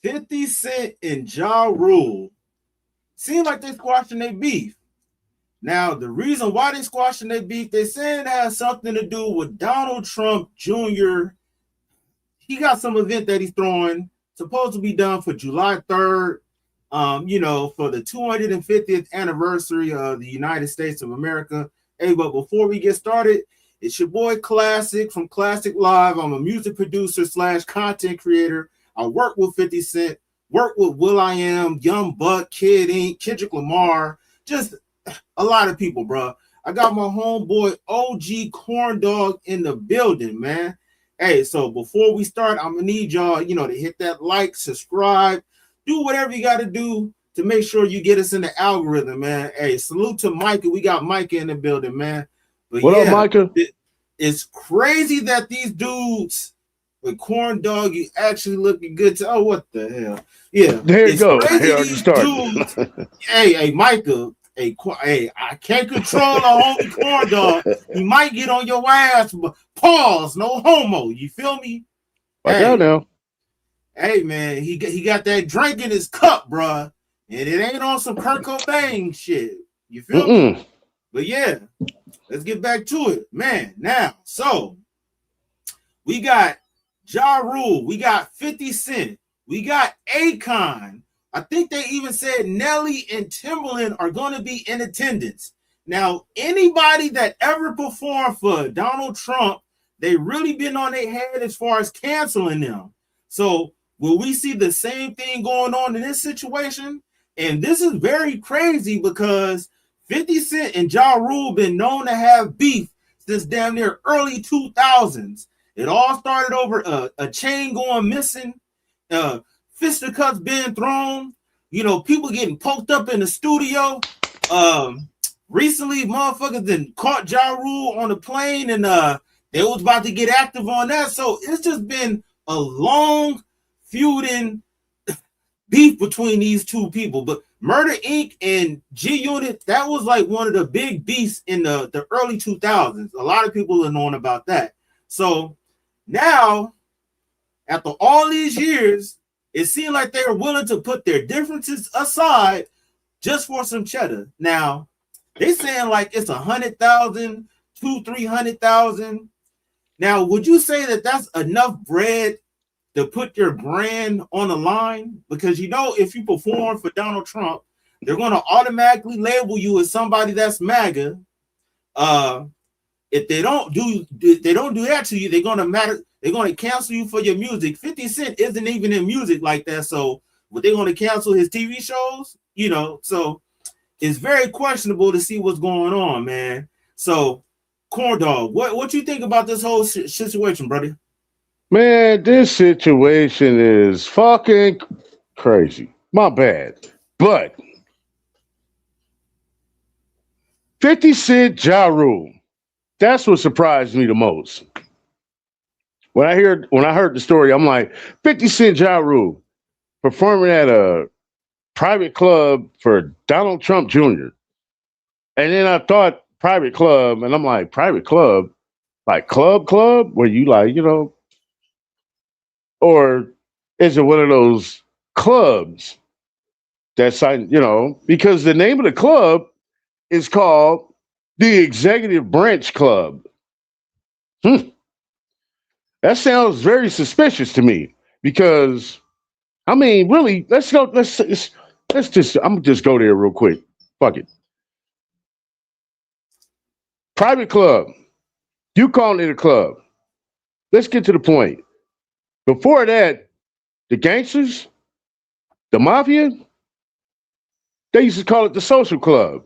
50 Cent and Ja Rule seem like they're squashing their beef. Now, the reason why they squashing their beef, they're saying it has something to do with Donald Trump Jr. He got some event that he's throwing, supposed to be done for July 3rd, for the 250th anniversary of the United States of America. Hey, but before we get started, it's your boy Klasic from Klasic Live. I'm a music producer / content creator. I work with 50 Cent, work with will.i.am, Young Buck, Kid Ink, Kendrick Lamar, just a lot of people, bro. I got my homeboy OG Corn Dog in the building, man. Hey, so before we start, I'm gonna need y'all, to hit that like, subscribe, do whatever you got to do to make sure you get us in the algorithm, man. Hey, salute to Micah. We got Micah in the building, man. But what up, Micah? It's crazy that these dudes with Corn Dog, you actually looking good to. Oh, what the hell? Yeah, there you go. Crazy these dudes. Hey, Micah. Hey, I can't control a homie Corn Dog. He might get on your ass, but pause, no homo. You feel me? Hey, now. Hey, man, he got that drink in his cup, bruh. And it ain't on some Kurt Cobain shit. You feel me? But yeah, let's get back to it. Man, now, so we got Ja Rule, we got 50 Cent, we got Akon. I think they even said Nelly and Timbaland are going to be in attendance. Now, anybody that ever performed for Donald Trump, they really been on their head as far as canceling them. So will we see the same thing going on in this situation? And this is very crazy because 50 Cent and Ja Rule been known to have beef since damn near early 2000s. It all started over a chain going missing, fisticuffs being thrown, people getting poked up in the studio. Recently, motherfuckers then caught Ja Rule on a plane and they was about to get active on that. So it's just been a long feuding beef between these two people. But Murder Inc. and G-Unit, that was like one of the big beefs in the early 2000s. A lot of people are knowing about that. So now, after all these years, it seemed like they were willing to put their differences aside just for some cheddar. Now, they saying like it's 100,000, 200,000-300,000. Now, would you say that that's enough bread to put your brand on the line? Because if you perform for Donald Trump, they're going to automatically label you as somebody that's MAGA. If they don't do that to you, they're going to cancel you for your music. 50 Cent isn't even in music like that, so but they're going to cancel his TV shows, so it's very questionable to see what's going on, man. So, Corn Dog, what you think about this whole situation, brother? Man, this situation is fucking crazy. My bad. But 50 Cent, Ja Rule. That's what surprised me the most. When I heard the story, I'm like, 50 Cent, Ja Rule performing at a private club for Donald Trump Jr. And then I thought private club, and I'm like, private club? Like club? Where you like, or is it one of those clubs that's, because the name of the club is called the Executive Branch Club. That sounds very suspicious to me because, really, let's go. I'm just go there real quick. Fuck it. Private club. You call it a club. Let's get to the point. Before that, the gangsters, the mafia, they used to call it the social club.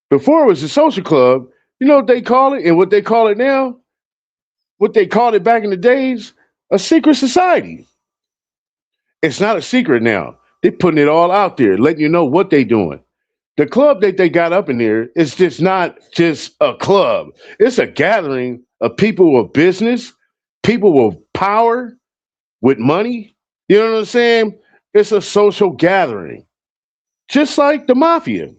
Before it was the social club, you know what they call it and what they call it now? What they called it back in the days? A secret society. It's not a secret now. They're putting it all out there, letting you know what they're doing. The club that they got up in there is just not just a club. It's a gathering of people with business, people with power, with money. You know what I'm saying? It's a social gathering. Just like the mafia.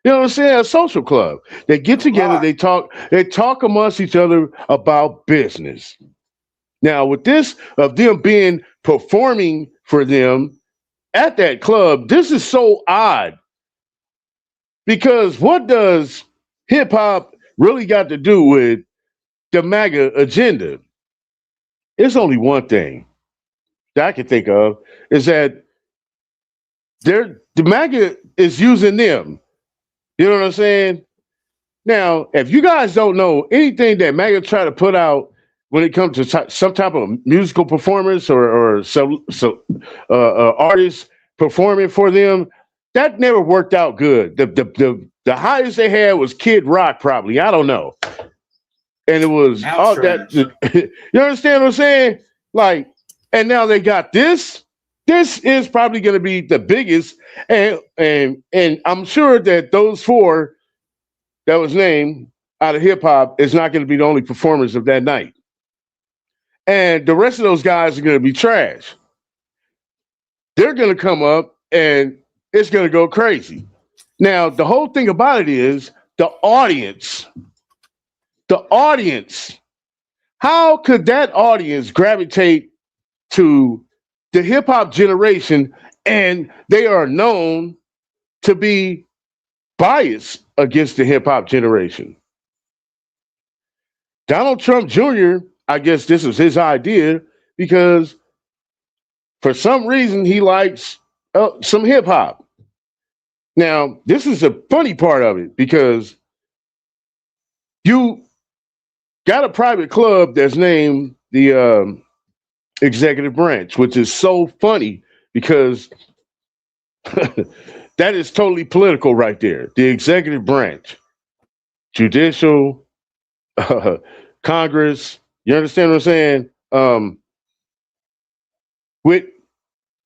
You know what I'm saying? A social club. They get together, they talk amongst each other about business. Now, with this of them being performing for them at that club, this is so odd because what does hip hop really got to do with the MAGA agenda? It's only one thing that I can think of is that the MAGA is using them. You know what I'm saying? Now, if you guys don't know anything that MAGA try to put out when it comes to some type of musical performance or some artists performing for them, that never worked out good. The highest they had was Kid Rock, probably. I don't know, and it was all that. You understand what I'm saying? Like, and now they got this. This is probably going to be the biggest, and I'm sure that those four that was named out of hip hop is not going to be the only performers of that night. And the rest of those guys are going to be trash. They're going to come up and it's going to go crazy. Now, the whole thing about it is the audience. The audience. How could that audience gravitate to the hip hop generation and they are known to be biased against the hip hop generation? Donald Trump Jr., I guess this was his idea because for some reason he likes some hip hop. Now, this is the funny part of it because you got a private club that's named the executive branch, which is so funny because that is totally political right there. The executive branch, judicial, Congress. You understand what I'm saying? With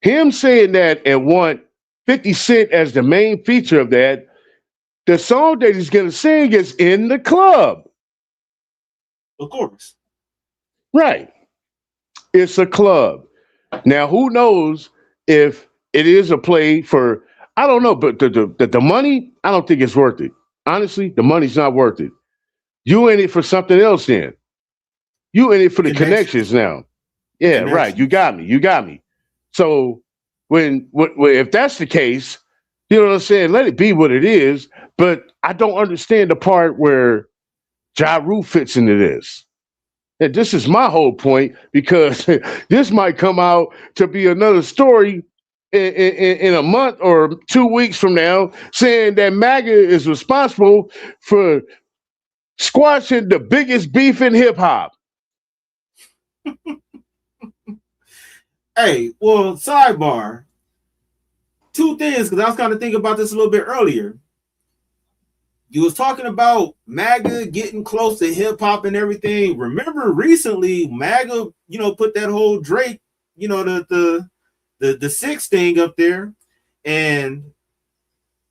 him saying that and want 50 Cent as the main feature of that, the song that he's going to sing is in the club. Of course. Right. It's a club. Now, who knows if it is a play for, I don't know, but the money, I don't think it's worth it. Honestly, the money's not worth it. You in it for something else then. You in it for the connections now. Yeah, right. You got me. So when if that's the case, you know what I'm saying? Let it be what it is. But I don't understand the part where Ja Rule fits into this. And this is my whole point because this might come out to be another story in a month or 2 weeks from now saying that MAGA is responsible for squashing the biggest beef in hip hop. Hey, well, sidebar. Two things, because I was kind of thinking about this a little bit earlier. You was talking about MAGA getting close to hip hop and everything. Remember recently, MAGA, put that whole Drake, the six thing up there. And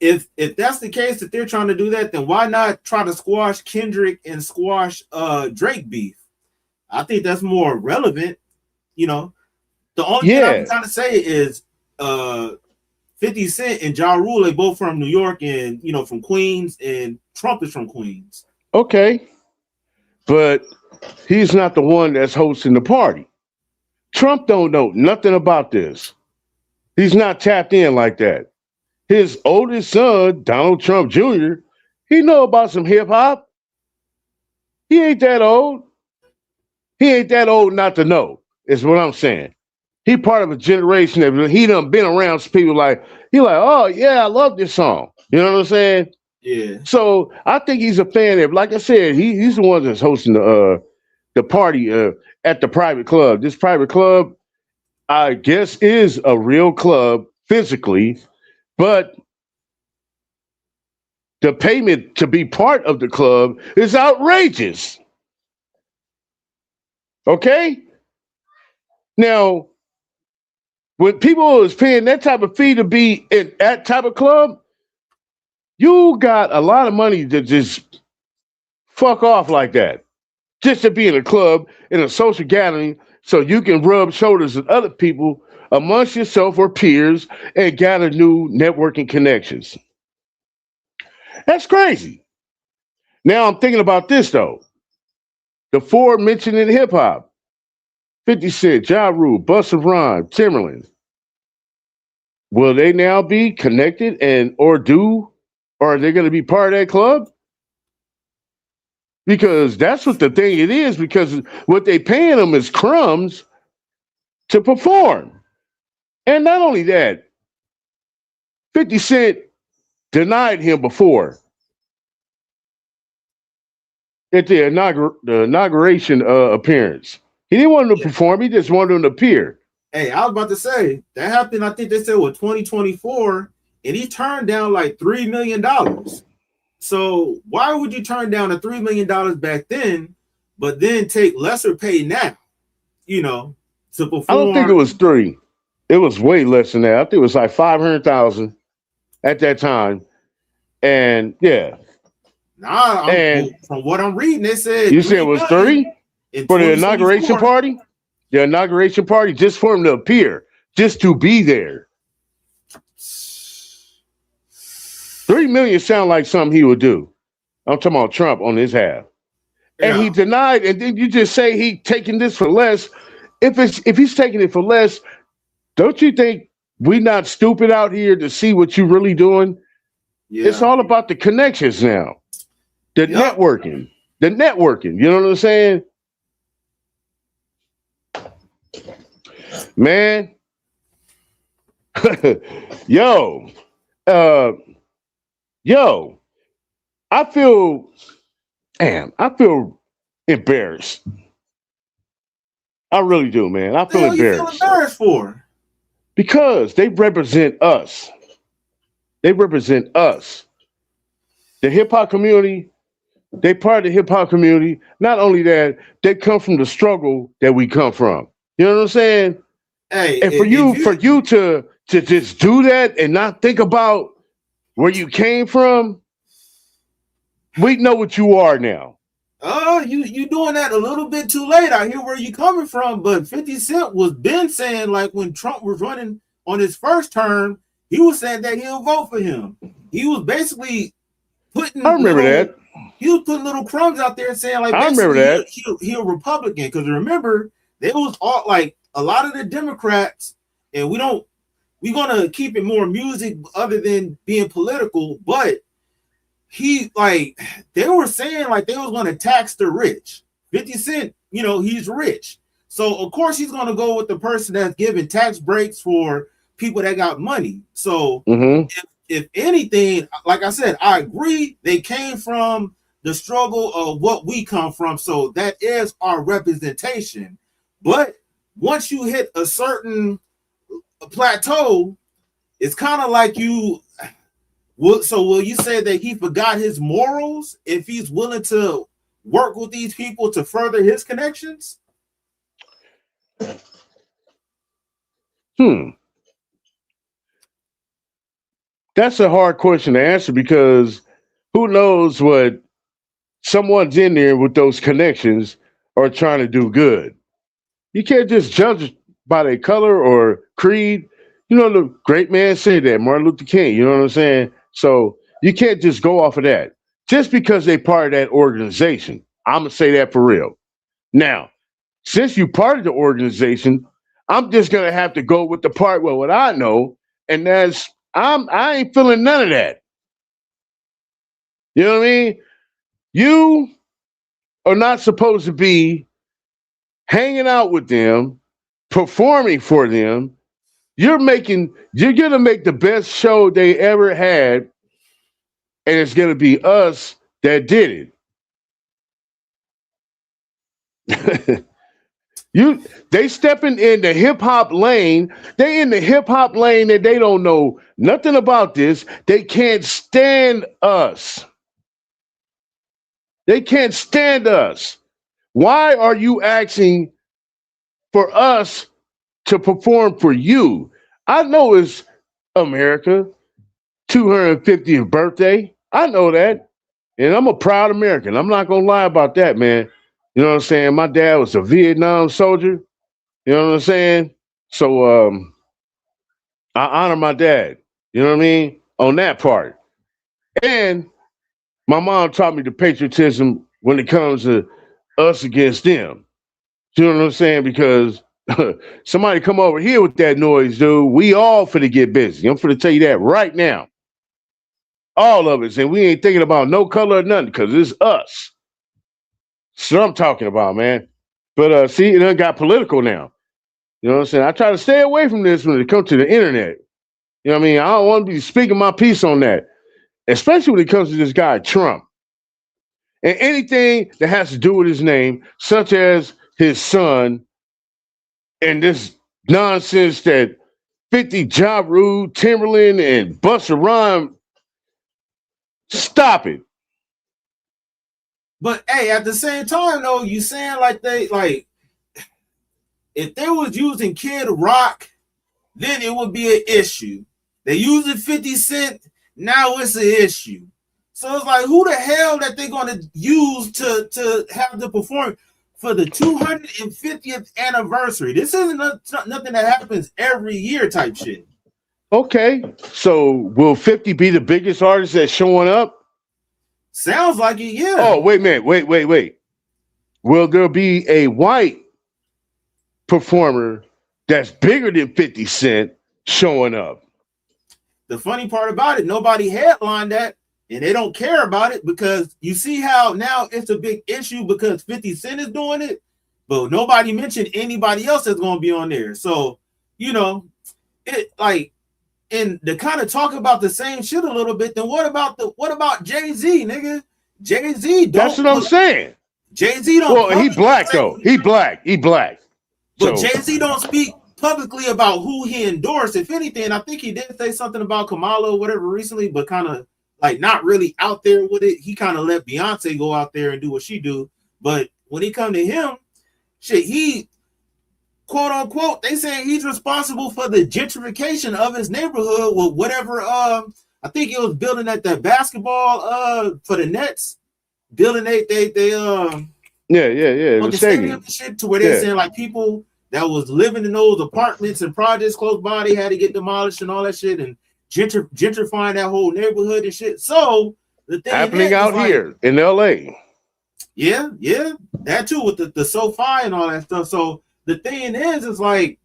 if that's the case that they're trying to do that, then why not try to squash Kendrick and squash Drake beef? I think that's more relevant. The only thing I'm trying to say is 50 Cent and Ja Rule, they both from New York and, from Queens, and Trump is from Queens. Okay. But he's not the one that's hosting the party. Trump don't know nothing about this. He's not tapped in like that. His oldest son, Donald Trump Jr., he know about some hip hop. He ain't that old. He ain't that old not to know, is what I'm saying. He part of a generation that he done been around some people oh yeah, I love this song. You know what I'm saying? Yeah. So I think he's a fan of, like I said, he's the one that's hosting the party at the private club. This private club, I guess, is a real club physically, but the payment to be part of the club is outrageous. Okay? Now, when people is paying that type of fee to be in that type of club, you got a lot of money to just fuck off like that. Just to be in a club, in a social gathering, so you can rub shoulders with other people amongst yourself or peers and gather new networking connections. That's crazy. Now I'm thinking about this though. The four mentioned in hip hop. 50 Cent, Ja Rule, Busta Rhymes, Timbaland. Will they now be connected or are they going to be part of that club? Because that's what the thing it is, because what they paying them is crumbs to perform. And not only that, 50 Cent denied him before at the inauguration appearance. He didn't want him to perform, he just wanted him to appear. Hey, I was about to say, that happened, I think they said, 2024, and he turned down like $3 million. So why would you turn down a $3 million back then, but then take lesser pay now, to perform? I don't think it was 3. It was way less than that. I think it was like 500,000 at that time. And yeah. From what I'm reading, they said you said it was 3 for the inauguration party? The inauguration party, just for him to appear, just to be there. 3 million sound like something he would do. I'm talking about Trump on his half. Yeah. And he denied, and then you just say he taking this for less. If he's taking it for less, don't you think we not stupid out here to see what you really doing? Yeah. It's all about the connections now. The networking. You know what I'm saying? Man. Yo, I feel embarrassed. I really do, man. I feel embarrassed. What you feel embarrassed for? Because they represent us. The hip hop community, they part of the hip hop community. Not only that, they come from the struggle that we come from. You know what I'm saying? Hey, and for you to just do that and not think about where you came from, we know what you are now. You doing that a little bit too late. I hear where you coming from, but 50 Cent was been saying, like, when Trump was running on his first term, he was saying that he'll vote for him. He was basically putting. I remember that. He was putting little crumbs out there saying, like, I remember that he a Republican, because remember there was all like a lot of the Democrats, and we're gonna keep it more music other than being political, but they were saying like they was going to tax the rich. 50 Cent, he's rich. So of course he's going to go with the person that's giving tax breaks for people that got money. So if anything, like I said, I agree, they came from the struggle of what we come from. So that is our representation. But once you hit a certain plateau, it's kind of like you. So will you say that he forgot his morals if he's willing to work with these people to further his connections? That's a hard question to answer, because who knows what someone's in there with those connections are trying to do good. You can't just judge by their color or creed. The great man said that, Martin Luther King, you know what I'm saying? So you can't just go off of that. Just because they part of that organization, I'm going to say that for real. Now, since you part of the organization, I'm just going to have to go with the part where what I know, and that's I ain't feeling none of that. You know what I mean? You are not supposed to be hanging out with them, performing for them. You're gonna make the best show they ever had, and it's gonna be us that did it. They stepping in the hip hop lane. They in the hip hop lane and they don't know nothing about this. They can't stand us. They can't stand us. Why are you asking for us to perform for you? I know it's America, 250th birthday. I know that. And I'm a proud American. I'm not gonna lie about that, man. You know what I'm saying? My dad was a Vietnam soldier. You know what I'm saying? So I honor my dad. You know what I mean? On that part. And my mom taught me the patriotism when it comes to us against them. You know what I'm saying? Because somebody come over here with that noise, dude. We all finna get busy. I'm finna tell you that right now. All of us. And we ain't thinking about no color or nothing because it's us. That's what I'm talking about, man. But see, it done got political now. You know what I'm saying? I try to stay away from this when it comes to the internet. You know what I mean? I don't want to be speaking my piece on that, especially when it comes to this guy, Trump. And anything that has to do with his name, such as his son, and this nonsense that 50 Ja Rule, Timberland, and Busta Rhymes, stop it. But hey, at the same time, though, you saying like they like if they was using Kid Rock, then it would be an issue. They using 50 Cent, now it's an issue. So it's like, who the hell that they gonna use to have the perform for the 250th anniversary? This isn't nothing that happens every year type shit. Okay, so will 50 be the biggest artist that's showing up? Sounds like it, yeah. Oh, wait a minute. Wait. Will there be a white performer that's bigger than 50 Cent showing up? The funny part about it, nobody headlined that, and they don't care about it because you see how now it's a big issue because 50 Cent is doing it, but nobody mentioned anybody else that's going to be on there. So, you know, it like, and to kind of talk about the same shit a little bit, then what about Jay-Z, nigga? Jay-Z don't. That's what I'm saying. Jay-Z don't. Well, he black though. He black. But so, Jay-Z don't speak publicly about who he endorsed. If anything, I think he did say something about Kamala or whatever recently, but kind of like not really out there with it. He kind of let Beyonce go out there and do what she do. But when it come to him, shit, he quote unquote, they saying he's responsible for the gentrification of his neighborhood with whatever. I think it was building at the basketball for the Nets, building yeah. The stadium and shit to where they're saying like people that was living in those apartments and projects close by, they had to get demolished and all that shit and gentrifying that whole neighborhood and shit. So the thing happening out here in LA. Yeah, that too with the SoFi and all that stuff. So the thing is like,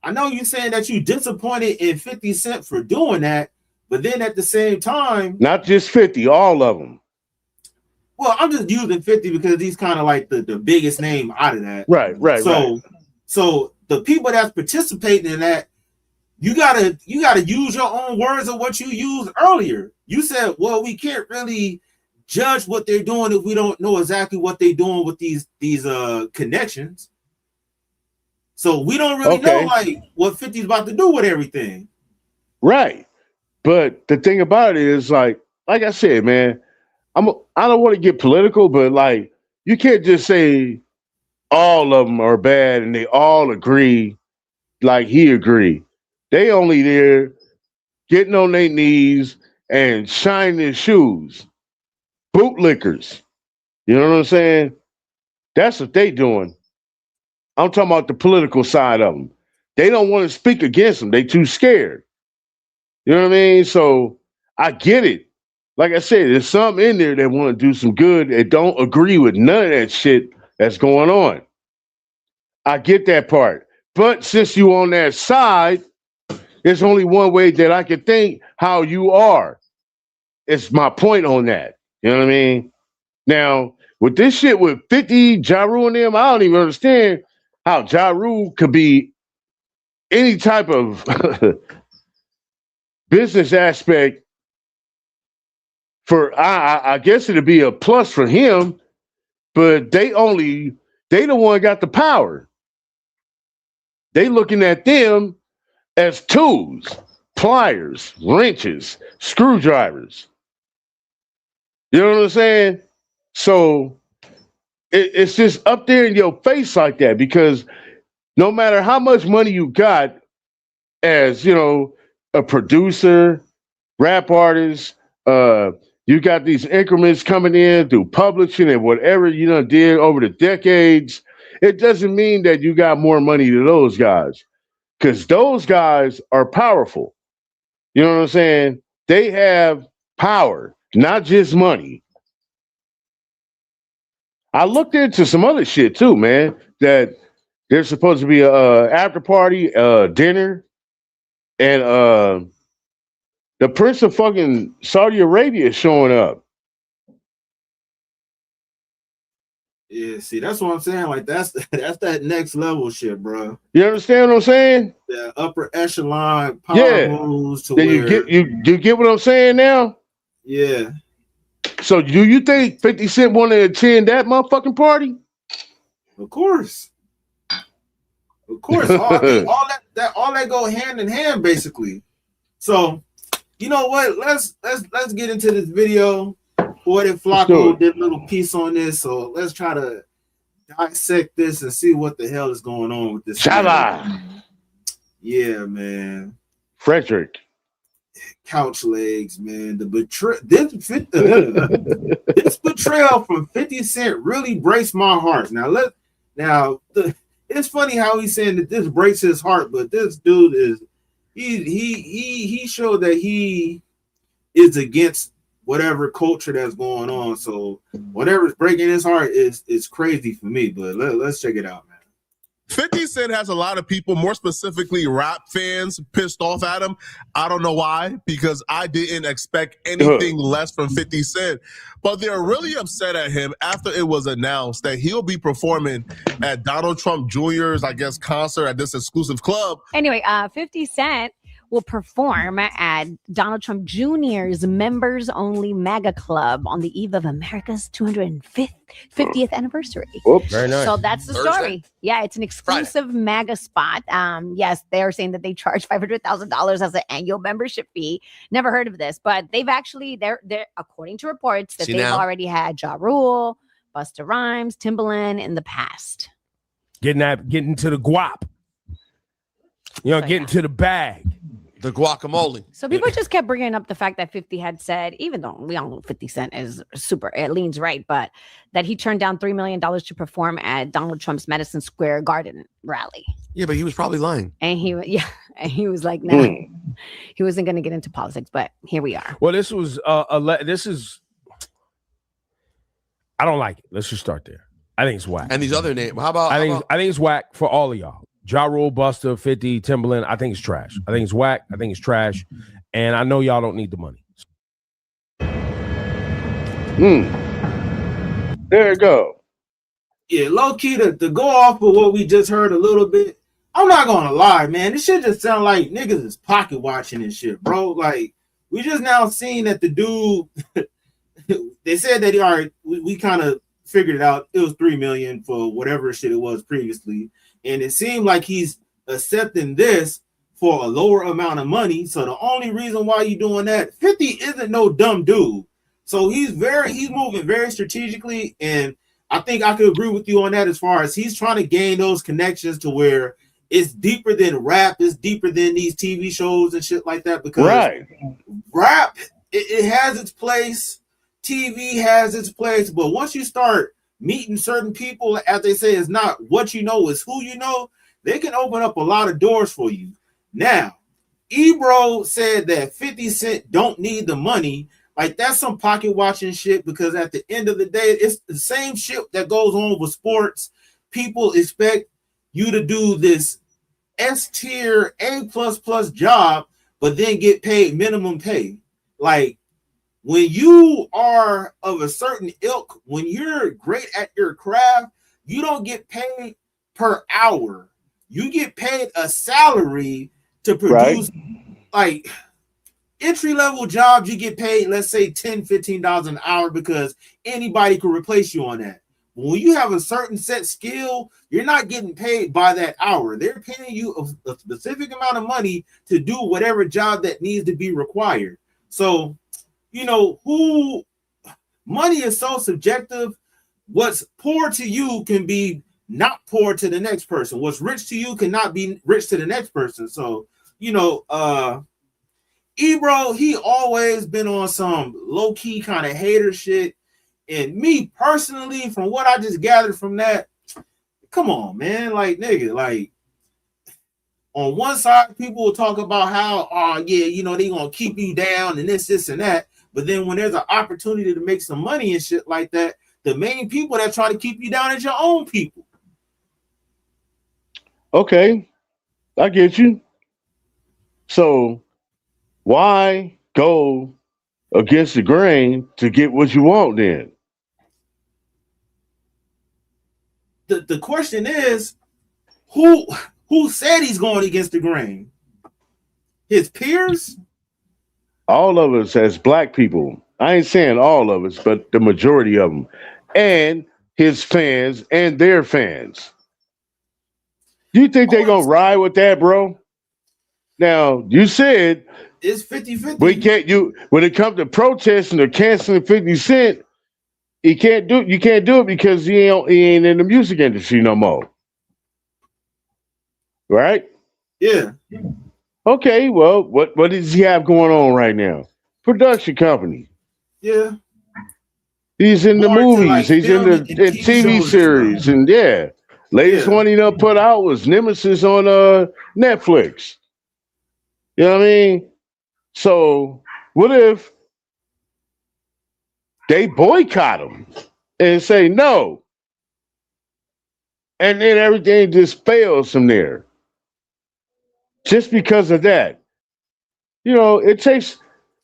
I know you saying that you disappointed in 50 Cent for doing that, but then at the same time, not just 50, all of them. Well, I'm just using 50 because he's kind of like the biggest name out of that. Right. So the people that's participating in that, you gotta use your own words of what you used earlier. You said, well, we can't really judge what they're doing if we don't know exactly what they're doing with these connections. So we don't really know like what 50's about to do with everything. Right. But the thing about it is like I said, man, I don't want to get political, but like you can't just say all of them are bad and they all agree like he agreed. They only there getting on their knees and shining their shoes. Bootlickers. You know what I'm saying? That's what they doing. I'm talking about the political side of them. They don't want to speak against them. They too scared. You know what I mean? So I get it. Like I said, there's some in there that want to do some good and don't agree with none of that shit that's going on. I get that part. But since you on that side, there's only one way that I can think how you are. It's my point on that. You know what I mean? Now, with this shit with 50, Ja Rule and them, I don't even understand how Ja Rule could be any type of business aspect for I guess it'd be a plus for him, but they the one got the power. They looking at them as tools, pliers, wrenches, screwdrivers. You know what I'm saying? So it's just up there in your face like that because no matter how much money you got as, you know, a producer, rap artist, you got these increments coming in through publishing and whatever you know did over the decades. It doesn't mean that you got more money than those guys because those guys are powerful. You know what I'm saying? They have power, not just money. I looked into some other shit too, man, that There's supposed to be a after party, dinner, and the Prince of fucking Saudi Arabia is showing up. Yeah, see, that's what I'm saying. Like that's that next level shit, bro. You understand what I'm saying? The upper echelon power moves to then where you get what I'm saying now? Yeah. So do you think 50 Cent want to attend that motherfucking party? Of course. Of course. all that go hand in hand, basically. So, you know what? Let's get into this video. Boy, that Flacco did a little piece on this, so let's try to dissect this and see what the hell is going on with this. Shala. Yeah, man. Frederick. Couch legs, man. The this betrayal from 50 Cent really breaks my heart. It's funny how he's saying that this breaks his heart, but this dude is he showed that he is against whatever culture that's going on. So whatever's breaking his heart is crazy for me. But let's check it out, man. 50 Cent has a lot of people, more specifically rap fans, pissed off at him. I don't know why, because I didn't expect anything less from 50 Cent. But they're really upset at him after it was announced that he'll be performing at Donald Trump Jr.'s, I guess, concert at this exclusive club. Anyway, 50 Cent will perform at Donald Trump Jr.'s members-only MAGA club on the eve of America's 250th anniversary. Oops. Very nice. So that's the story. Yeah, it's an exclusive MAGA spot. Yes, they are saying that they charge $500,000 as an annual membership fee. Never heard of this, but they've actually, they're according to reports that they've already had Ja Rule, Busta Rhymes, Timbaland in the past. Getting to the guap. Getting to the bag. The guacamole. So people just kept bringing up the fact that 50 had said, even though we all know 50 Cent is it leans right, but that he turned down $3 million to perform at Donald Trump's Madison Square Garden rally. Yeah, but he was probably lying. And he was like, no, he wasn't going to get into politics, but here we are. Well, this was I don't like it. Let's just start there. I think it's whack. And these other names, I think it's whack for all of y'all. Ja Rule, Busta, 50, Timbaland, I think it's trash. I think it's whack. I think it's trash. And I know y'all don't need the money. There you go. Yeah, low key to go off of what we just heard a little bit. I'm not gonna lie, man. This shit just sound like niggas is pocket watching and shit, bro. Like we just now seen that the dude they said that we kind of figured it out. It was $3 million for whatever shit it was previously. And it seemed like he's accepting this for a lower amount of money. So the only reason why you're doing that, 50 isn't no dumb dude. So he's moving very strategically. And I think I could agree with you on that as far as he's trying to gain those connections to where it's deeper than rap, it's deeper than these TV shows and shit like that. Because rap, it has its place. TV has its place. But once you start meeting certain people, as they say, is not what you know, is who you know, they can open up a lot of doors for you. Now, Ebro said that 50 Cent don't need the money. Like, that's some pocket watching shit, because at the end of the day, it's the same shit that goes on with sports. People expect you to do this S-tier, A++ job, but then get paid minimum pay. Like, when you are of a certain ilk, when you're great at your craft, you don't get paid per hour. You get paid a salary to produce, like, entry-level jobs. You get paid, let's say, $10, $15 an hour, because anybody can replace you on that. But when you have a certain set skill, you're not getting paid by that hour. They're paying you a specific amount of money to do whatever job that needs to be required. So, money is so subjective. What's poor to you can be not poor to the next person. What's rich to you cannot be rich to the next person. So, Ebro, he always been on some low-key kind of hater shit. And me personally, from what I just gathered from that, come on, man. Like, nigga, like, on one side, people will talk about how, they gonna keep you down and this, and that. But then when there's an opportunity to make some money and shit like that, the main people that try to keep you down is your own people. Okay, I get you. So why go against the grain to get what you want then? The question is, who said he's going against the grain? His peers? All of us as black people, I ain't saying all of us, but the majority of them, and his fans and their fans. You think they gonna ride with that, bro? Now, you said it's 50-50. we can't when it comes to protesting or canceling 50 Cent, you can't do it because he ain't in the music industry no more. Right? Yeah. Okay, well, what does he have going on right now? Production company. Yeah. He's in the movies. He's in the TV series, and yeah. Latest one he done put out was Nemesis on Netflix. You know what I mean? So what if they boycott him and say no, and then everything just fails from there just because of that? It takes.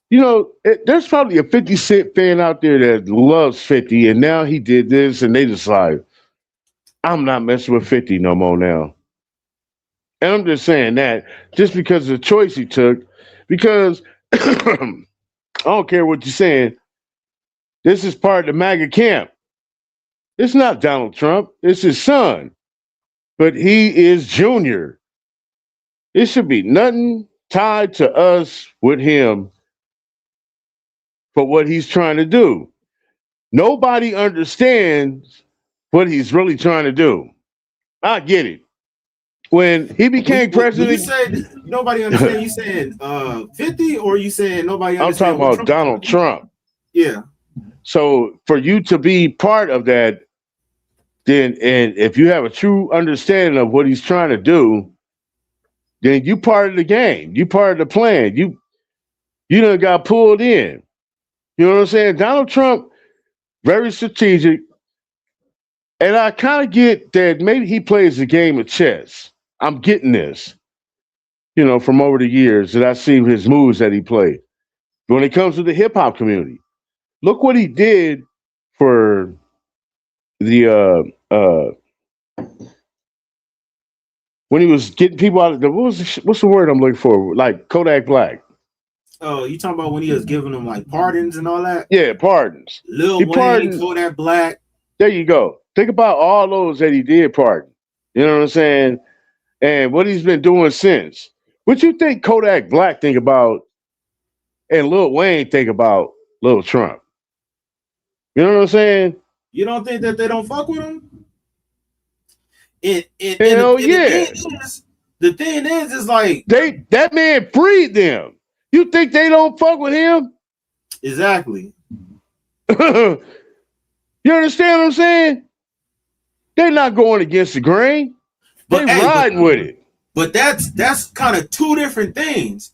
There's probably a 50 Cent fan out there that loves 50, and now he did this, and they just like, I'm not messing with 50 no more now. And I'm just saying that just because of the choice he took, because I don't care what you're saying, this is part of the MAGA camp. It's not Donald Trump, it's his son. But he is Junior. It should be nothing tied to us with him for what he's trying to do. Nobody understands what he's really trying to do. I get it. When he became president, you said nobody understands. You saying 50, or you saying nobody understands? I'm talking about Donald Trump. Yeah. So for you to be part of that, then, and if you have a true understanding of what he's trying to do, then you part of the game. You part of the plan. You done got pulled in. You know what I'm saying? Donald Trump, very strategic. And I kind of get that maybe he plays a game of chess. I'm getting this, from over the years that I see his moves that he played. When it comes to the hip hop community, look what he did for the when he was getting people out of the what's the word I'm looking for? Like Kodak Black. Oh, you talking about when he was giving them like pardons and all that? Yeah, pardons. Lil Wayne, Kodak Black. There you go. Think about all those that he did pardon. You know what I'm saying? And what he's been doing since. What you think Kodak Black think about and Lil Wayne think about Lil Trump? You know what I'm saying? You don't think that they don't fuck with him? Hell yeah. The thing is like that man freed them. You think they don't fuck with him? Exactly. You understand what I'm saying? They're not going against the grain. They riding with it. But that's kind of two different things.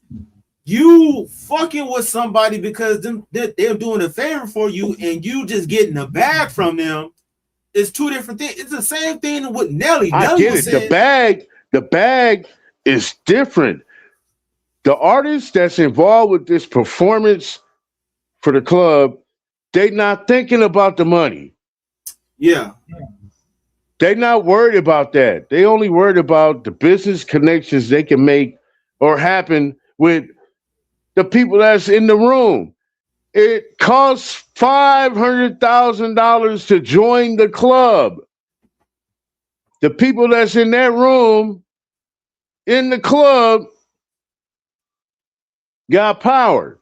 You fucking with somebody because they're doing a favor for you, and you just getting a bag from them. It's two different things. It's the same thing with Nelly. I get it. The bag is different. The artist that's involved with this performance for the club, they not thinking about the money. Yeah. They're not worried about that. They only worried about the business connections they can make or happen with the people that's in the room. It costs $500,000 to join the club. The people that's in that room, in the club, got power.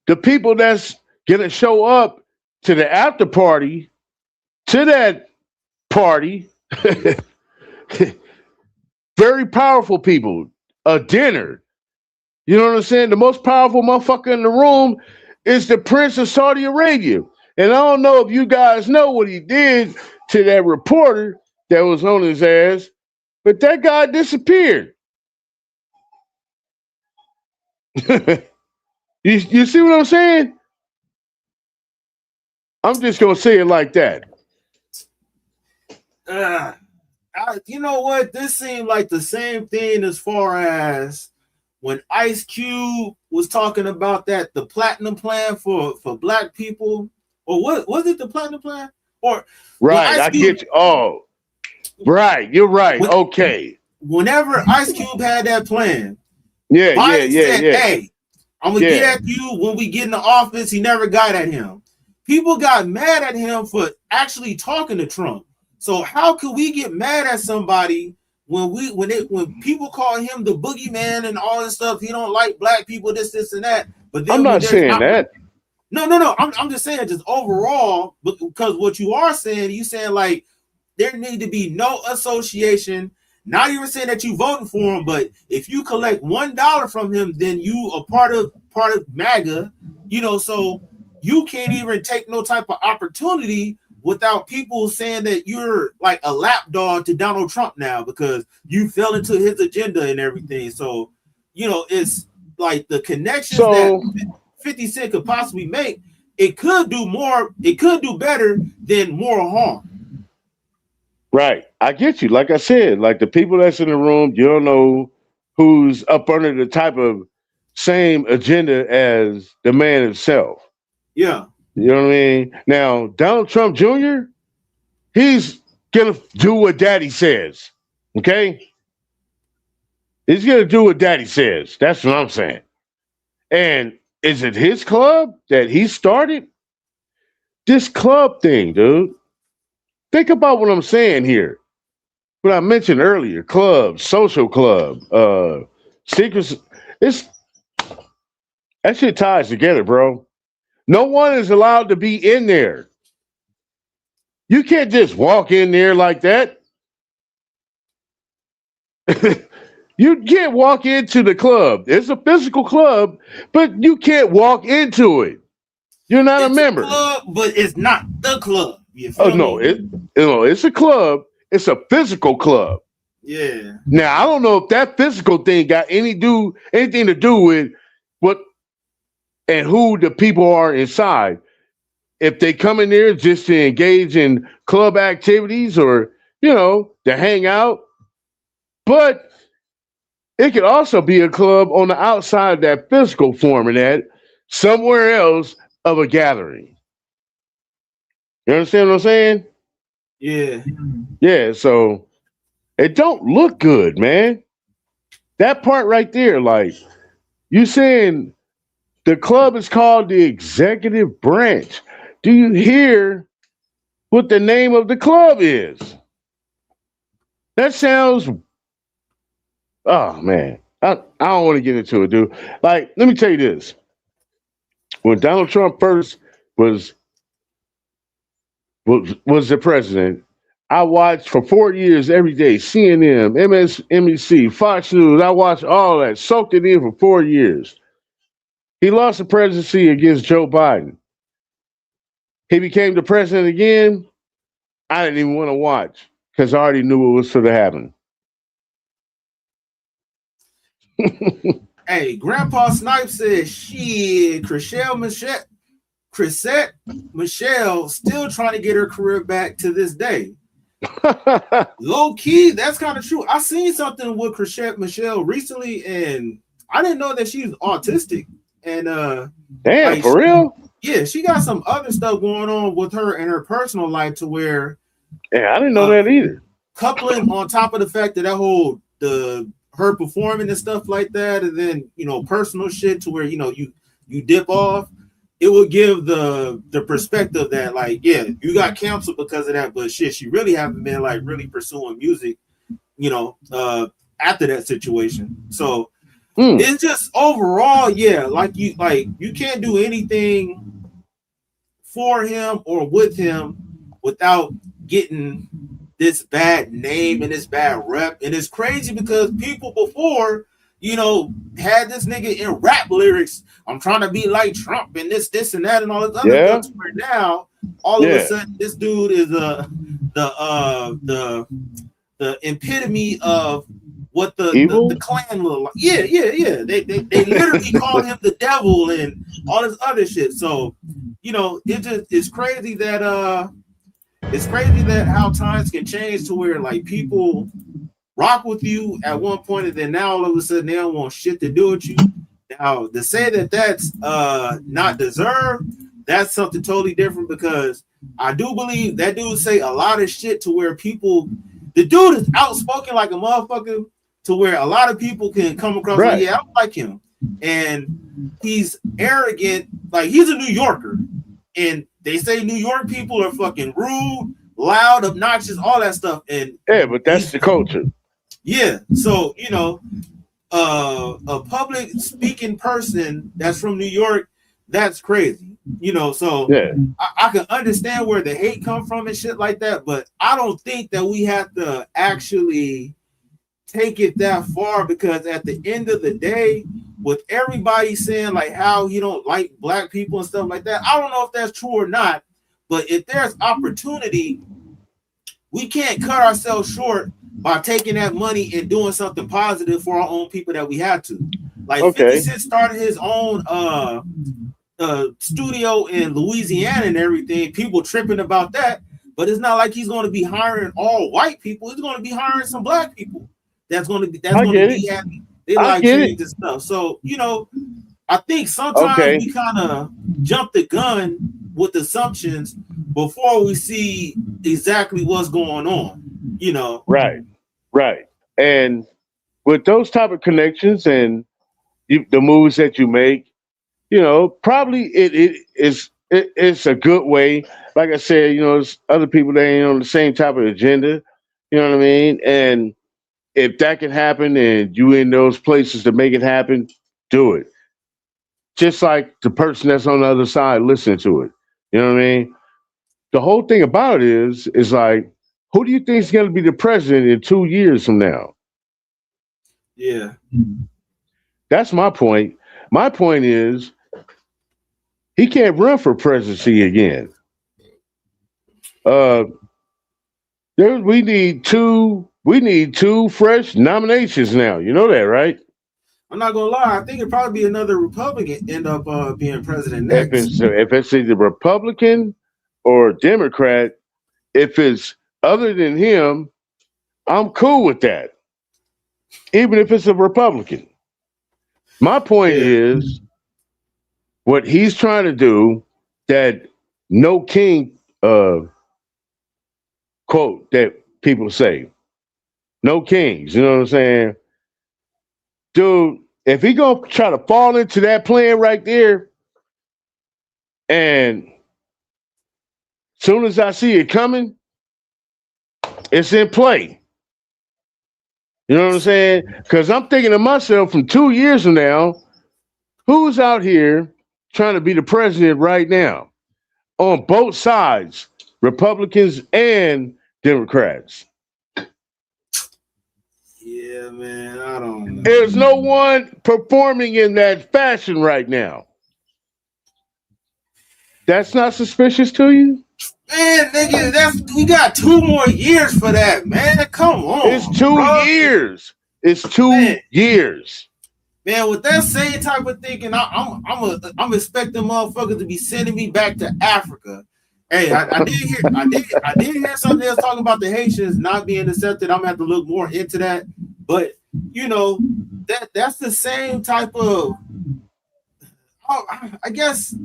The people that's gonna show up to the after party, to that party, very powerful people, a dinner. You know what I'm saying? The most powerful motherfucker in the room is the Prince of Saudi Arabia. And I don't know if you guys know what he did to that reporter that was on his ass, but that guy disappeared. You see what I'm saying? I'm just going to say it like that. You know what? This seemed like the same thing as far as when Ice Cube was talking about the platinum plan for black people, or what was it, the platinum plan? Or right, I get you. Oh, right, you're right. Okay. Whenever Ice Cube had that plan, yeah, Biden said, yeah. "Hey, I'm gonna get at you when we get in the office." He never got at him. People got mad at him for actually talking to Trump. So how could we get mad at somebody when people call him the boogeyman and all this stuff? He don't like black people, this and that. But then I'm not saying that. No. I'm just saying, just overall, because what you are saying, you saying like there need to be no association. Not even saying that you voting for him, but if you collect $1 from him, then you are part of MAGA. You know, so you can't even take no type of opportunity without people saying that you're like a lapdog to Donald Trump now because you fell into his agenda and everything. So, you know, it's like the connections that 50 Cent could possibly make. It could do more. It could do better than more harm. Right. I get you. Like I said, like the people that's in the room, you don't know who's up under the type of same agenda as the man himself. Yeah. You know what I mean? Now, Donald Trump Jr., he's going to do what daddy says. Okay? He's going to do what daddy says. That's what I'm saying. And is it his club that he started? This club thing, dude. Think about what I'm saying here. What I mentioned earlier, club, social club, secrets. That shit ties together, bro. No one is allowed to be in there. You can't just walk in there like that. You can't walk into the club. It's a physical club, but you can't walk into it. You're not a member. It's a club, but it's not the club. No, it's a club. It's a physical club. Yeah. Now I don't know if that physical thing got anything to do with what and who the people are inside. If they come in there just to engage in club activities or to hang out, but it could also be a club on the outside of that physical format, somewhere else of a gathering. You understand what I'm saying? Yeah. Yeah, so it don't look good, man. That part right there, like you saying the club is called the executive branch. Do you hear what the name of the club is? That sounds, oh man, I don't want to get into it, dude. Like, let me tell you this. When Donald Trump first was the president, I watched for 4 years every day, CNN, MSNBC, Fox News. I watched all that, soaked it in for 4 years. He lost the presidency against Joe Biden. He became the president again. I didn't even want to watch because I already knew what was going to happen. Hey, Grandpa Snipe said, shit, Chrisette Michelle still trying to get her career back to this day. Low key, that's kind of true. I seen something with Chrisette Michelle recently, and I didn't know that she was autistic. And damn, for real? Yeah, she got some other stuff going on with her in her personal life to where I didn't know that either. Coupling on top of the fact that whole her performing and stuff like that, and then personal shit to where you dip off. It would give the perspective that like, yeah, you got canceled because of that, but shit, she really haven't been like really pursuing music, after that situation. So it's just overall, yeah, like you can't do anything for him or with him without getting this bad name and this bad rep. And it's crazy because people before had this nigga in rap lyrics. I'm trying to be like Trump and this and that and all this other stuff. Where now all of a sudden this dude is the epitome of what the Klan look like. Yeah. They literally call him the devil and all this other shit. So it's crazy that it's crazy that how times can change to where like people rock with you at one point and then now all of a sudden they don't want shit to do with you. Now to say that that's not deserved, that's something totally different because I do believe that dude say a lot of shit to where people, the dude is outspoken like a motherfucker to where a lot of people can come across like, yeah, I don't like him. And he's arrogant, like he's a New Yorker. And they say New York people are fucking rude, loud, obnoxious, all that stuff. And yeah, but that's the culture. Yeah. So, you know, a public speaking person that's from New York, that's crazy. You know, so yeah. I can understand where the hate come from and shit like that, but I don't think that we have to actually take it that far because at the end of the day, with everybody saying like how he don't like black people and stuff like that, I don't know if that's true or not, but if there's opportunity, we can't cut ourselves short by taking that money and doing something positive for our own people that we had to. Like 50 Cent started his own studio in Louisiana and everything, people tripping about that, but it's not like he's going to be hiring all white people. He's going to be hiring some black people that's going to be happy. They like change and stuff. So, you know, I think sometimes we kind of jump the gun with assumptions before we see exactly what's going on, you know. Right. And with those type of connections and the moves that you make, you know, probably it's a good way. Like I said, you know, there's other people that ain't on the same type of agenda. You know what I mean? And if that can happen and you in those places to make it happen, do it. Just like the person that's on the other side listening to it. You know what I mean? The whole thing about it is like, who do you think is going to be the president in 2 years from now? Yeah. That's my point. My point is he can't run for presidency again. We need two fresh nominations now. You know that, right? I'm not gonna lie. I think it'd probably be another Republican end up being president next. If it's either Republican or Democrat, if it's other than him, I'm cool with that. Even if it's a Republican. My point is what he's trying to do, that no king quote that people say. No kings, you know what I'm saying? Dude, if he gonna try to fall into that plan right there, and soon as I see it coming, it's in play. You know what I'm saying? Because I'm thinking to myself, from 2 years from now, who's out here trying to be the president right now? On both sides, Republicans and Democrats. Yeah, man, I don't know. There's no one performing in that fashion right now. That's not suspicious to you? Man, nigga, we got 2 more years for that, man. Come on. It's 2 years. It's 2 years. Man, with that same type of thinking, I'm expecting motherfuckers to be sending me back to Africa. Hey, I did hear something else talking about the Haitians not being accepted. I'm gonna have to look more into that. But you know, that's the same type of I guess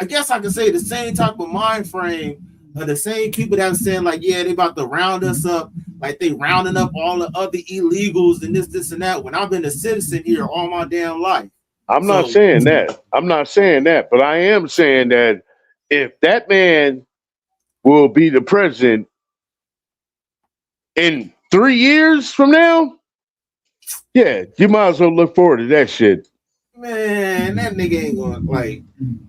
I can say the same type of mind frame of the same people that are saying like, yeah, they about to round us up, like they rounding up all the other illegals and this and that, when I've been a citizen here all my damn life. I'm not saying that. I'm not saying that, but I am saying that if that man will be the president in 3 years from now, yeah, you might as well look forward to that shit. Man, that nigga ain't gonna like.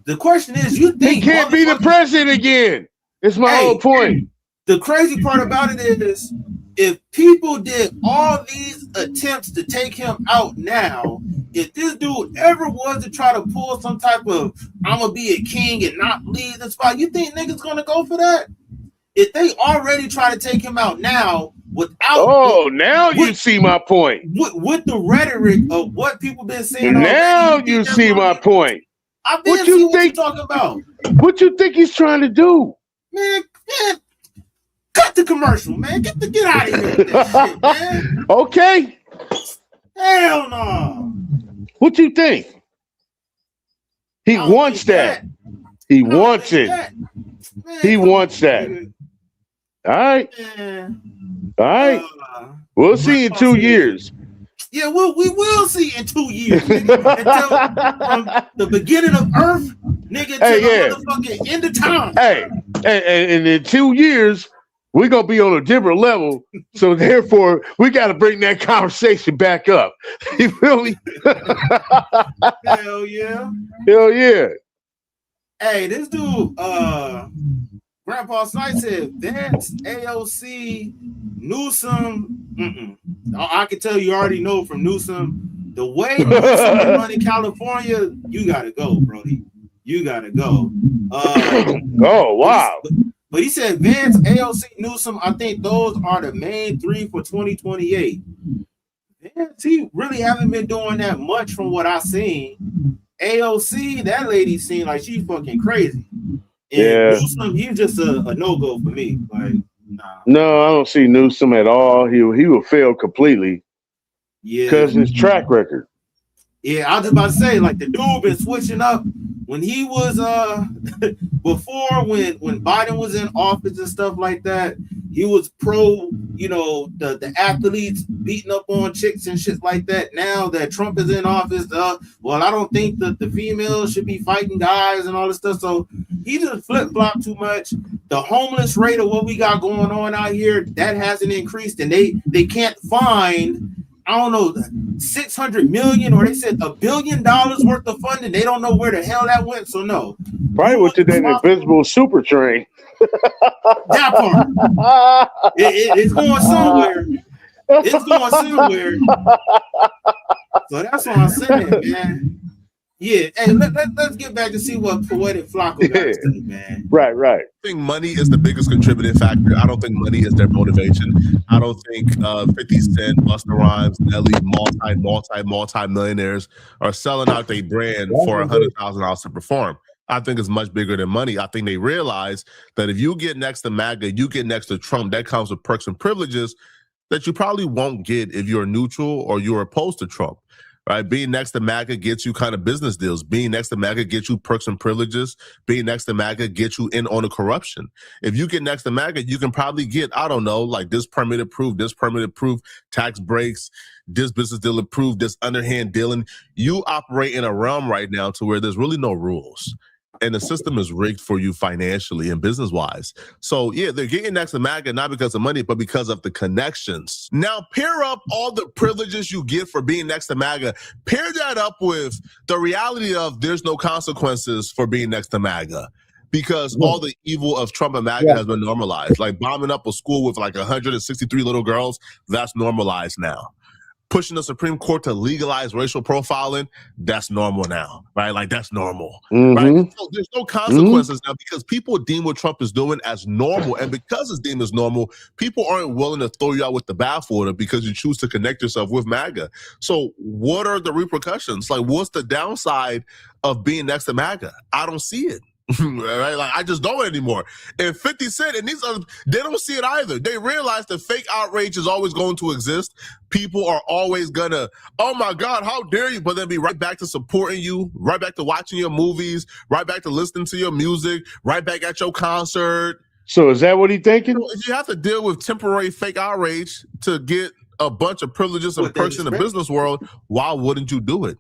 The question is, you think he can't be the president again? It's my whole point. The crazy part about it is, if people did all these attempts to take him out now, if this dude ever was to try to pull some type of I'm gonna be a king and not leave the spot, you think niggas gonna go for that? If they already try to take him out now without you see my point. With the rhetoric of what people been saying. Now you see my point. I've been what you talking about. What you think he's trying to do? Man, Cut the commercial, man. Get out of here with that shit, man. Okay. Hell no. What you think? He wants that. He wants it. Man, he wants that. All right. Man. All right. We'll see in 2 years. Yeah, we will see in 2 years, nigga. Until from the beginning of Earth, nigga, to the motherfucking end of time. Hey, and in 2 years, we're gonna be on a different level. So therefore, we got to bring that conversation back up. You feel me? Hell yeah. Hell yeah. Hey, this dude, Grandpa Snipe said Vance, AOC, Newsom. I can tell you already know from Newsom, the way Newsom is running California, you gotta go, Brody. You gotta go. Oh wow. But he said Vance, AOC, Newsom, I think those are the main three for 2028. Vance, he really haven't been doing that much from what I've seen. AOC, that lady seemed like she's fucking crazy. And Newsom, he's just a no-go for me. Like, nah. No, I don't see Newsom at all. He will fail completely. Yeah. Because his track record. Yeah, I was just about to say, like, the dude been switching up when he was before when Biden was in office and stuff like that. He was pro, the athletes beating up on chicks and shit like that. Now that Trump is in office, well, I don't think that the females should be fighting guys and all this stuff. So he just flip-flopped too much. The homeless rate of what we got going on out here, that hasn't increased, and they can't find, I don't know, 600 million, or they said $1 billion worth of funding. They don't know where the hell that went. So no, probably went to that invisible super train. That part, it's going somewhere. It's going somewhere. So that's what I'm saying, man. Yeah, hey, let's get back to see what Poetic Flacco got to say, man. Right. I think money is the biggest contributing factor. I don't think money is their motivation. I don't think 50 Cent, Busta Rhymes, Nelly, multi-millionaires are selling out their brand for $100,000 to perform. I think it's much bigger than money. I think they realize that if you get next to MAGA, you get next to Trump, that comes with perks and privileges that you probably won't get if you're neutral or you're opposed to Trump. Right, being next to MAGA gets you kind of business deals. Being next to MAGA gets you perks and privileges. Being next to MAGA gets you in on the corruption. If you get next to MAGA, you can probably get, I don't know, like this permit approved, tax breaks, this business deal approved, this underhand dealing. You operate in a realm right now to where there's really no rules. And the system is rigged for you financially and business-wise. So, yeah, they're getting next to MAGA, not because of money, but because of the connections. Now, pair up all the privileges you get for being next to MAGA. Pair that up with the reality of there's no consequences for being next to MAGA. Because all the evil of Trump and MAGA has been normalized. Like bombing up a school with like 163 little girls, that's normalized now. Pushing the Supreme Court to legalize racial profiling, that's normal now, right? Like, that's normal, right? So there's no consequences now because people deem what Trump is doing as normal. And because it's deemed as normal, people aren't willing to throw you out with the bathwater because you choose to connect yourself with MAGA. So what are the repercussions? Like, what's the downside of being next to MAGA? I don't see it. Right? Like, I just don't anymore. And 50 Cent and these others, they don't see it either. They realize that fake outrage is always going to exist. People are always gonna, oh my God, how dare you? But then be right back to supporting you, right back to watching your movies, right back to listening to your music, right back at your concert. So is that what he's thinking? So if you have to deal with temporary fake outrage to get a bunch of privileges and perks in the business world, why wouldn't you do it?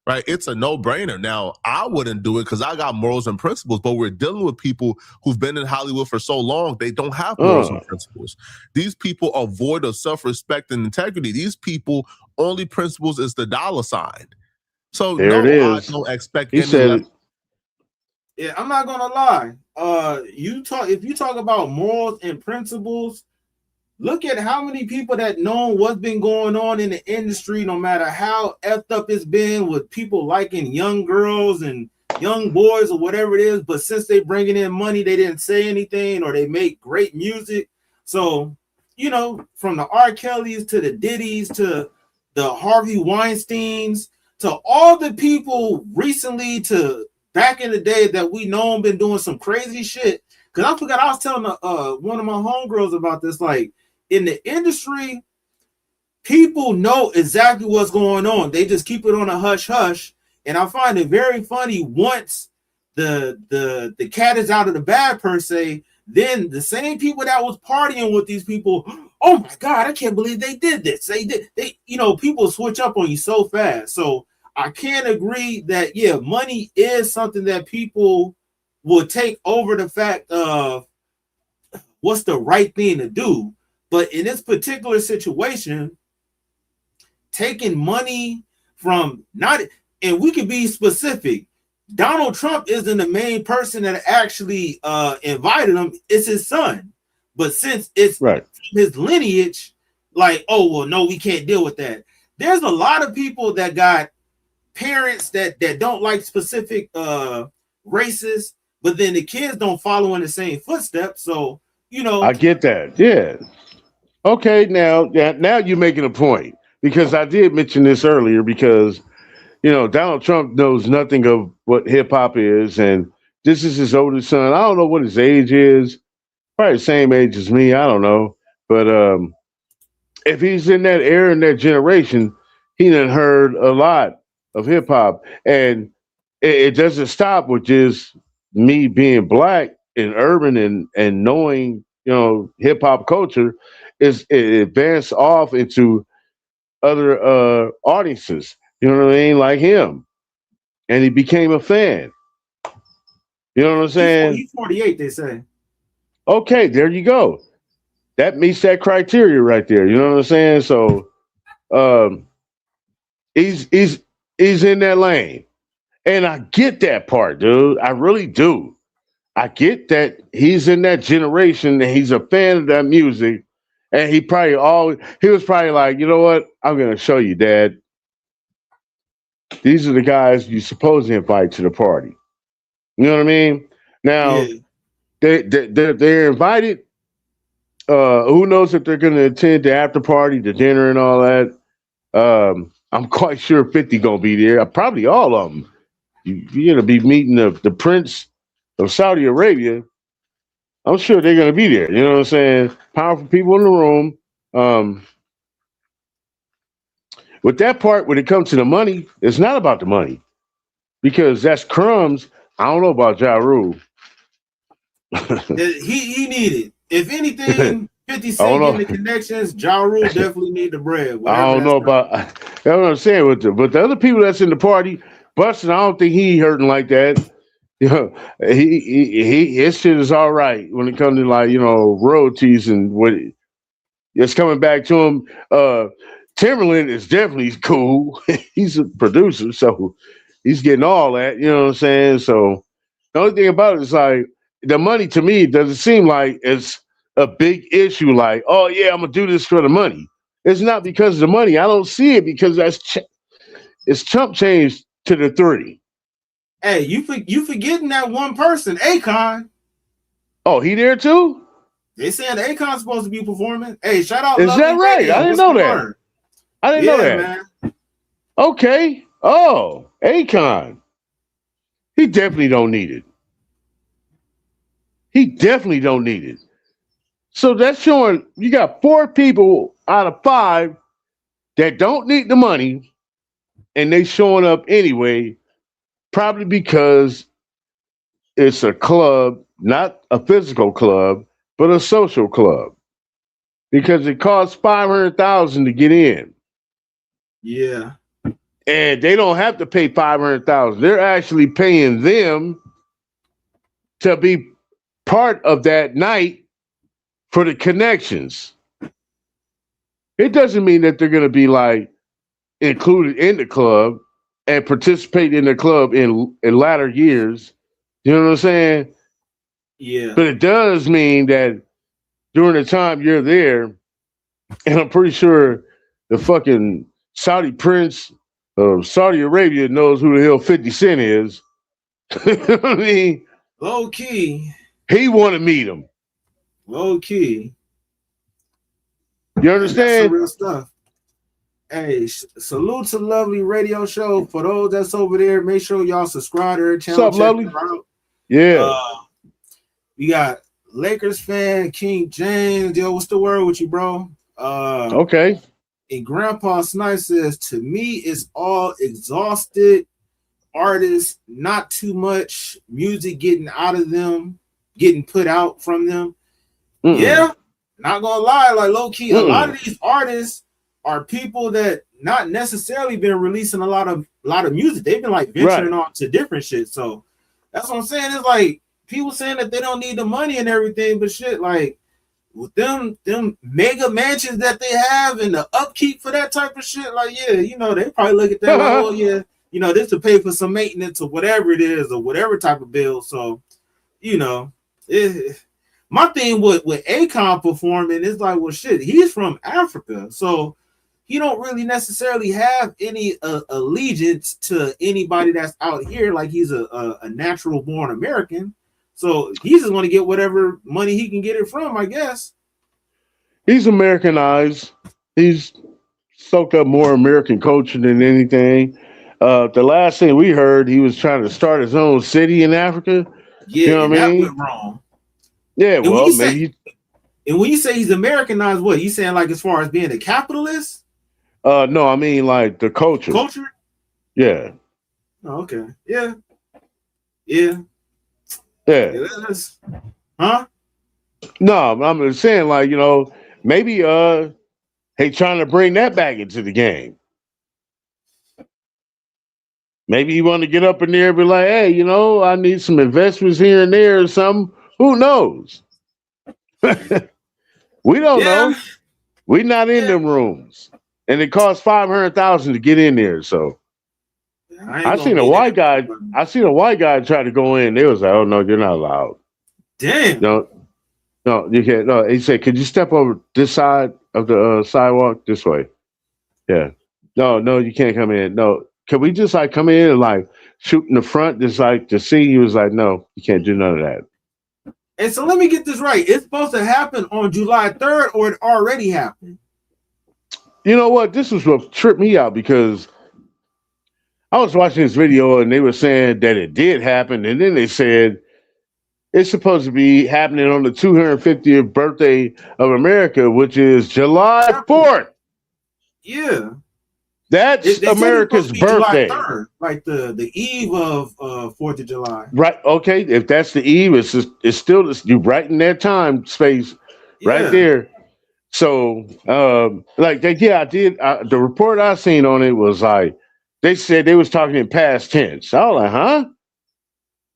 Right, it's a no-brainer. Now, I wouldn't do it because I got morals and principles, but we're dealing with people who've been in Hollywood for so long, they don't have morals and principles. These people are void of self-respect and integrity. These people, only principles is the dollar sign. So, there no, it is. I don't expect he said it. Yeah, I'm not gonna lie. If you talk about morals and principles, look at how many people that know what's been going on in the industry, no matter how effed up it's been with people liking young girls and young boys or whatever it is. But since they bringing in money, they didn't say anything or they make great music. So, from the R. Kellys to the Diddy's to the Harvey Weinsteins to all the people recently to back in the day that we know been doing some crazy shit. because I forgot I was telling one of my homegirls about this. Like in the industry, people know exactly what's going on. They just keep it on a hush hush. And I find it very funny once the cat is out of the bag per se, then the same people that was partying with these people, oh my God, I can't believe they did this. They people switch up on you so fast. So I can't agree that money is something that people will take over the fact of what's the right thing to do. But in this particular situation, taking money from and we can be specific. Donald Trump isn't the main person that actually invited him. It's his son. But since it's his lineage, like, oh, well, no, we can't deal with that. There's a lot of people that got parents that don't like specific races, but then the kids don't follow in the same footsteps. So, I get that. Yeah. Okay, now you're making a point, because I did mention this earlier, because Donald Trump knows nothing of what hip hop is, and this is his oldest son. I don't know what his age is, probably the same age as me. I don't know, but if he's in that era, in that generation, he done heard a lot of hip hop, and it doesn't stop with just me being black and urban and knowing hip hop culture. It advanced off into other audiences. You know what I mean? Like him. And he became a fan. You know what I'm saying? He's 48, they say. Okay, there you go. That meets that criteria right there. You know what I'm saying? So he's in that lane. And I get that part, dude. I really do. I get that he's in that generation and he's a fan of that music. And he was probably like, you know what? I'm gonna show you, Dad. These are the guys you're supposed to invite to the party. You know what I mean? Now, they're invited. Who knows if they're going to attend the after party, the dinner, and all that? I'm quite sure 50 going to be there. Probably all of them. You're going to be meeting the Prince of Saudi Arabia. I'm sure they're going to be there. You know what I'm saying? Powerful people in the room. With that part, when it comes to the money, it's not about the money, because that's crumbs. I don't know about Ja Rule. He needed. If anything, 50 Cent getting the connections, Ja Rule definitely need the bread. I don't know about. That's what I'm saying but the other people that's in the party, Busta, I don't think he hurting like that. His shit is all right when it comes to royalties and what it's coming back to him. Timbaland is definitely cool. He's a producer, so he's getting all that. You know what I'm saying? So the only thing about it is like the money to me doesn't seem like it's a big issue. Like, oh yeah, I'm gonna do this for the money. It's not because of the money. I don't see it because it's chump change to the 30. Hey, you forgetting that one person, Akon. Oh, he there too? They saying Akon's supposed to be performing. Hey, shout out. Is that right? I didn't know that. I didn't know that. Man. Okay. Oh, Akon. He definitely don't need it. He definitely don't need it. So that's showing you got 4 people out of 5 that don't need the money, and they showing up anyway, probably because it's a club, not a physical club, but a social club. Because it costs $500,000 to get in. Yeah. And they don't have to pay $500,000. They're actually paying them to be part of that night for the connections. It doesn't mean that they're going to be like included in the club and participate in the club in latter years. You know what I'm saying? Yeah. But it does mean that during the time you're there, and I'm pretty sure the fucking Saudi Prince of Saudi Arabia knows who the hell 50 Cent is. You know what I mean? Low key. He want to meet him. Low key. You understand? That's some real stuff. Hey, salute to Lovely Radio Show. For those that's over there, make sure y'all subscribe to her channel. What's up, Lovely? Yeah. We got Lakers fan, King James. Yo, what's the word with you, bro? Okay. And Grandpa Snipe says, to me, it's all exhausted artists, not too much music getting out of them, getting put out from them. Yeah, not gonna lie, like low key, a lot of these artists are people that not necessarily been releasing a lot of music. They've been like venturing on to different shit. So that's what I'm saying. It's like people saying that they don't need the money and everything, but shit, like with them mega mansions that they have and the upkeep for that type of shit, like yeah, you know, they probably look at that like, oh yeah, you know, this to pay for some maintenance or whatever it is or whatever type of bill. So, you know, my thing with Akon performing is like, well, shit, he's from Africa, so he don't really necessarily have any allegiance to anybody that's out here. Like he's a natural born American, so he's just going to get whatever money he can get it from, I guess. He's Americanized. He's soaked up more American culture than anything. The last thing we heard, he was trying to start his own city in Africa. Yeah, you know what I mean? That went wrong. Yeah, and well, maybe. And when you say he's Americanized, what you saying? Like as far as being a capitalist? No, I mean like the culture. Culture? Yeah. Oh, okay. Yeah. Yeah. Yeah. Huh? No, I'm just saying, like, you know, maybe hey, trying to bring that back into the game. Maybe he want to get up in there and be like, hey, you know, I need some investments here and there or something. Who knows? We don't know. We're not in them rooms. And it costs $500,000 to get in there. So I seen a white guy try to go in. They was like, oh no, you're not allowed. Damn. No, you can't. No, he said, could you step over this side of the sidewalk this way? Yeah. No, you can't come in. No. Can we just like come in and like shoot in the front, just like to see? He was like, no, you can't do none of that. And so let me get this right. It's supposed to happen on July 3rd, or it already happened? You know what? This is what tripped me out because I was watching this video and they were saying that it did happen. And then they said it's supposed to be happening on the 250th birthday of America, which is July 4th. Yeah. That's America's birthday. July 3rd, like the eve of 4th of July. Right. Okay. If that's the eve, it's still you right in that time space right there. So, like, I did. The report I seen on it was like they said they was talking in past tense. I was like, huh?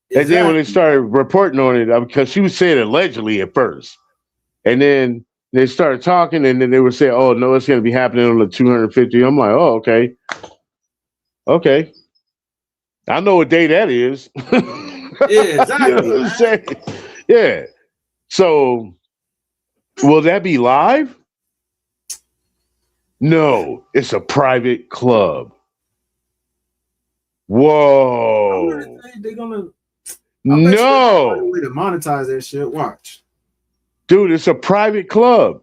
Exactly. And then when they started reporting on it, because she was saying allegedly at first, and then they started talking, and then they would say, "Oh no, it's going to be happening on the 250." I'm like, "Oh, okay, okay, I know what day that is." Yeah, exactly. You know what I'm saying? Yeah. So, will that be live? No, it's a private club. Whoa! They're gonna. No way to monetize that shit. Watch, dude. It's a private club.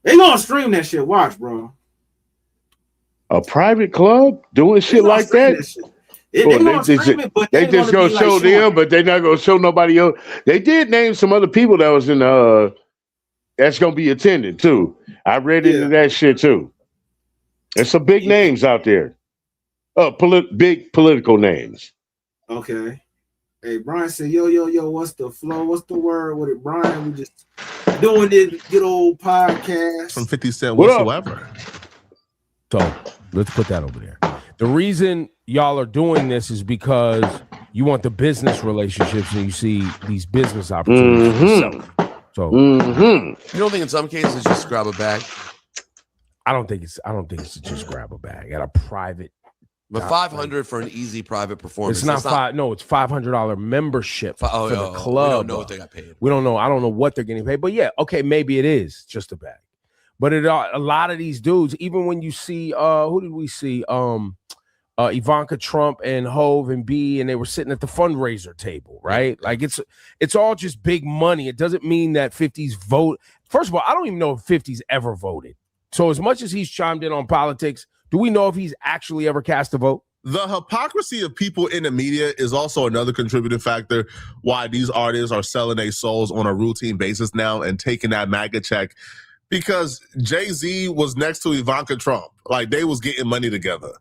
They gonna stream that shit. Watch, bro. A private club doing shit like that? They just gonna show them, but they're not gonna show nobody else. They did name some other people that was in that's gonna be attending too. I read into that shit too. There's some big names out there. Big political names. Okay. Hey, Brian said, yo, what's the flow? What's the word with it, Brian? We just doing this good old podcast. From 50 Cent whatsoever. So let's put that over there. The reason y'all are doing this is because you want the business relationships and you see these business opportunities. So you don't think in some cases just grab a bag? I don't think it's just grab a bag at a private. But $500 for an easy private performance. It's not five. No, it's $500 membership for the club. We don't know what they got paid. We don't know. I don't know what they're getting paid. But yeah, okay, maybe it is just a bag. But a lot of these dudes, even when you see, who did we see? Ivanka Trump and Hove and B, and they were sitting at the fundraiser table, right? Like it's all just big money. It doesn't mean that 50's vote. First of all, I don't even know if 50's ever voted. So as much as he's chimed in on politics, do we know if he's actually ever cast a vote? The hypocrisy of people in the media is also another contributing factor why these artists are selling their souls on a routine basis now and taking that MAGA check. Because Jay-Z was next to Ivanka Trump. Like, they was getting money together.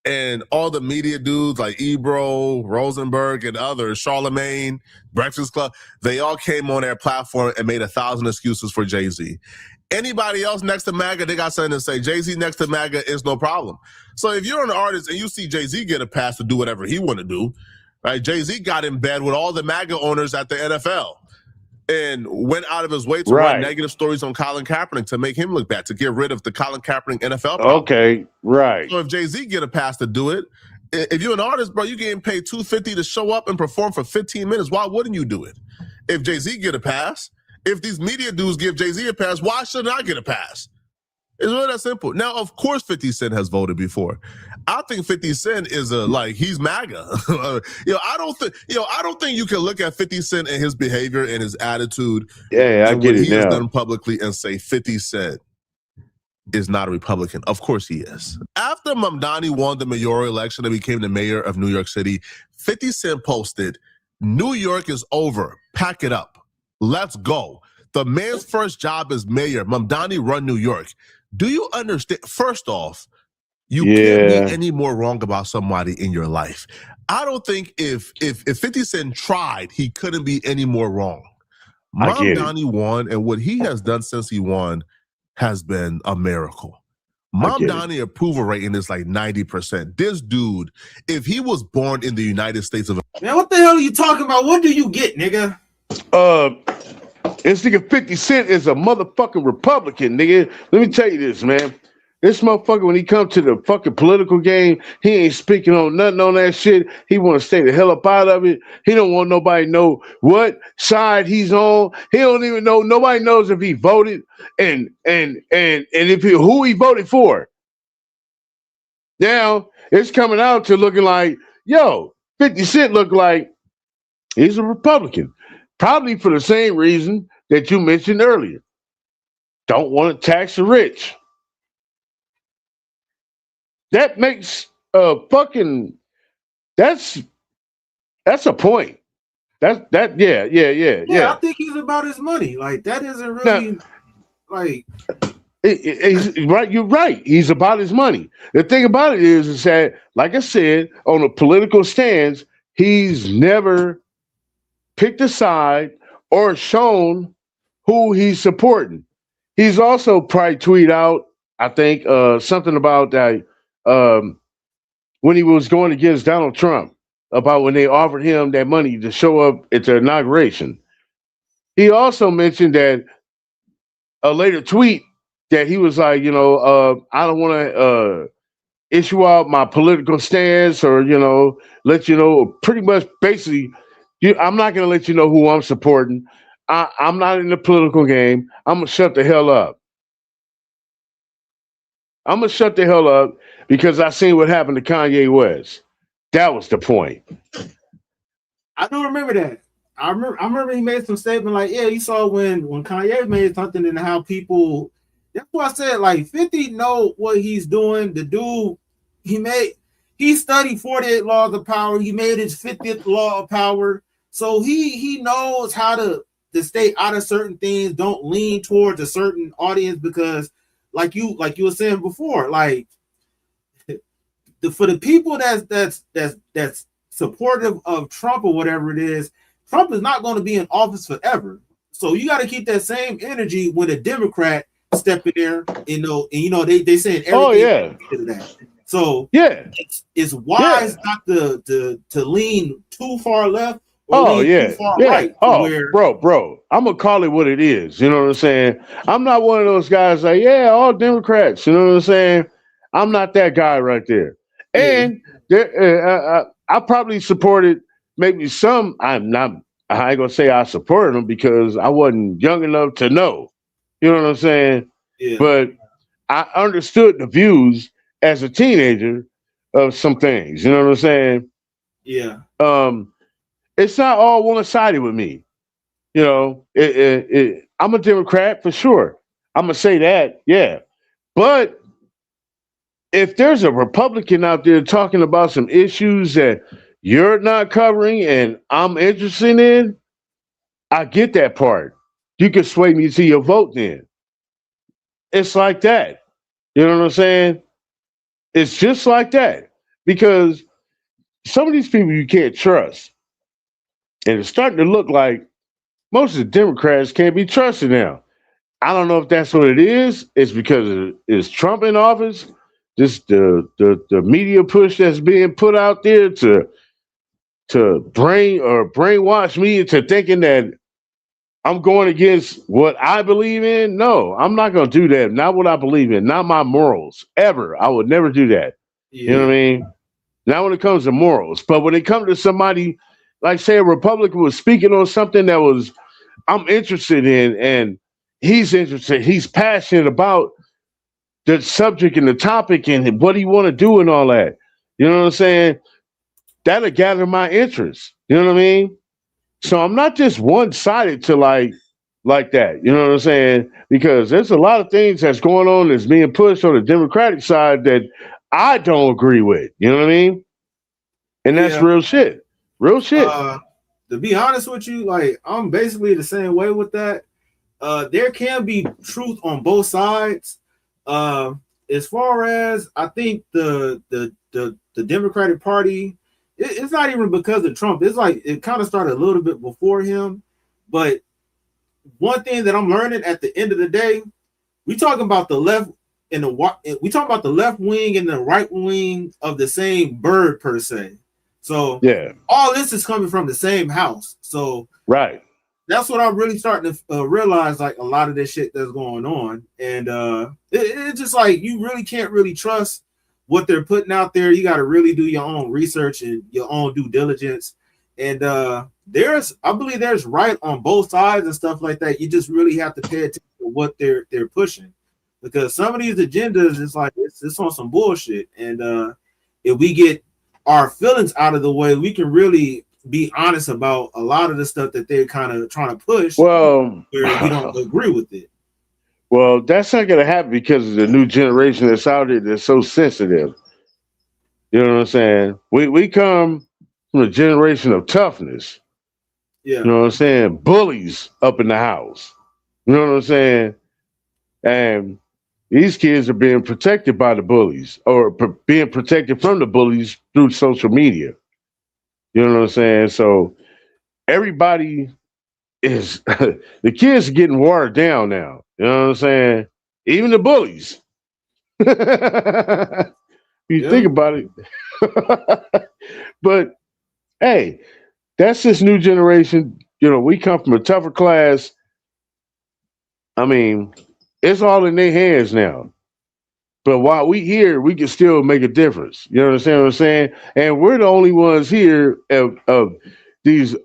And all the media dudes like Ebro, Rosenberg, and others, Charlemagne, Breakfast Club, they all came on their platform and made 1,000 excuses for Jay-Z. Anybody else next to MAGA, they got something to say. Jay-Z next to MAGA is no problem. So if you're an artist and you see Jay-Z get a pass to do whatever he want to do, right? Jay-Z got in bed with all the MAGA owners at the NFL and went out of his way to write negative stories on Colin Kaepernick to make him look bad, to get rid of the Colin Kaepernick NFL problem. Okay, right. So if Jay-Z get a pass to do it, if you're an artist, bro, you getting paid $250 to show up and perform for 15 minutes. Why wouldn't you do it? If Jay-Z get a pass, if these media dudes give Jay-Z a pass, why shouldn't I get a pass? It's really that simple. Now, of course, 50 Cent has voted before. I think 50 Cent is he's MAGA. I don't think you can look at 50 Cent and his behavior and his attitude. Yeah, I get it now. He has done publicly and say 50 Cent is not a Republican. Of course he is. After Mamdani won the mayoral election and became the mayor of New York City, 50 Cent posted, "New York is over. Pack it up. Let's go. The man's first job is mayor. Mamdani run New York." Do you understand? First off, you can't be any more wrong about somebody in your life. I don't think if 50 Cent tried, he couldn't be any more wrong. Mamdani won, and what he has done since he won has been a miracle. Mamdani approval rating is like 90%. This dude, if he was born in the United States of America. Man, what the hell are you talking about? What do you get, nigga? This nigga 50 Cent is a motherfucking Republican, nigga. Let me tell you this, man. This motherfucker, when he comes to the fucking political game, he ain't speaking on nothing on that shit. He want to stay the hell up out of it. He don't want nobody to know what side he's on. He don't even know. Nobody knows if he voted and if who he voted for. Now it's coming out to looking like, 50 Cent look like he's a Republican. Probably for the same reason that you mentioned earlier. Don't want to tax the rich. That makes that's a point. Yeah. I think he's about his money. Like, that isn't really he's right. You're right. He's about his money. The thing about it is that, like I said, on a political stance, he's never picked a side or shown who he's supporting. He's also probably tweeted out, I think, something about that when he was going against Donald Trump, about when they offered him that money to show up at the inauguration. He also mentioned that a later tweet that he was like, I don't want to issue out my political stance or, let you know, pretty much basically, I'm not going to let you know who I'm supporting. I'm not in the political game. I'm going to shut the hell up. I'm going to shut the hell up because I seen what happened to Kanye West. That was the point. I don't remember that. I remember he made some statement like, you saw when Kanye made something and how people, that's why I said, like, 50 know what he's doing. The dude, he studied 48 laws of power. He made his 50th law of power. So he knows how to stay out of certain things, don't lean towards a certain audience, because like you were saying before, like, for the people that's supportive of Trump or whatever it is, Trump is not going to be in office forever. So you got to keep that same energy when a Democrat step in there, they saying everything to that. So it's wise not to lean too far left or too far right. Bro, I'm gonna call it what it is. You know what I'm saying? I'm not one of those guys like, all Democrats. You know what I'm saying? I'm not that guy right there. And I probably supported maybe some. I ain't gonna say I supported them because I wasn't young enough to know. You know what I'm saying? Yeah. But I understood the views as a teenager of some things. You know what I'm saying? Yeah. It's not all one-sided with me. I'm a Democrat for sure. I'm gonna say that, yeah. But if there's a Republican out there talking about some issues that you're not covering and I'm interested in, I get that part. You can sway me to your vote then. It's like that. You know what I'm saying? It's just like that. Because some of these people you can't trust. And it's starting to look like most of the Democrats can't be trusted now. I don't know if that's what it is. It's because it's Trump in office. Just the media push that's being put out there to brainwash me into thinking that I'm going against what I believe in. No, I'm not going to do that. Not what I believe in. Not my morals. Ever. I would never do that. Yeah. You know what I mean? Not when it comes to morals. But when it comes to somebody, like say a Republican was speaking on something that was I'm interested in and he's interested, he's passionate about the subject and the topic and what he want to do and all that. You know what I'm saying? That'll gather my interest. You know what I mean? So I'm not just one-sided to like that. You know what I'm saying? Because there's a lot of things that's going on that's being pushed on the Democratic side that I don't agree with. You know what I mean? And that's real shit. Real shit. To be honest with you, like I'm basically the same way with that. There can be truth on both sides. As far as I think the Democratic Party, it's not even because of Trump. It's like it kind of started a little bit before him. But one thing that I'm learning at the end of the day, we talking about the left and we talking about the left wing and the right wing of the same bird per se. So yeah, all this is coming from the same house. So right. That's what I'm really starting to realize, like a lot of this shit that's going on. And it's just like you really can't really trust what they're putting out there. You got to really do your own research and your own due diligence. And I believe there's right on both sides and stuff like that. You just really have to pay attention to what they're pushing. Because some of these agendas, it's like it's on some bullshit. And if we get our feelings out of the way, we can really be honest about a lot of the stuff that they're kind of trying to push. Well, where we don't agree with it. Well, that's not going to happen because of the new generation that's out there that's so sensitive. You know what I'm saying? We come from a generation of toughness. Yeah. You know what I'm saying? Bullies up in the house. You know what I'm saying? And these kids are being protected by the bullies or being protected from the bullies through social media. You know what I'm saying? So everybody is the kids are getting watered down now. You know what I'm saying? Even the bullies. You think about it. But hey, that's this new generation. You know, we come from a tougher class. I mean, it's all in their hands now. But while we here, we can still make a difference. You understand what I'm saying? And we're the only ones here of these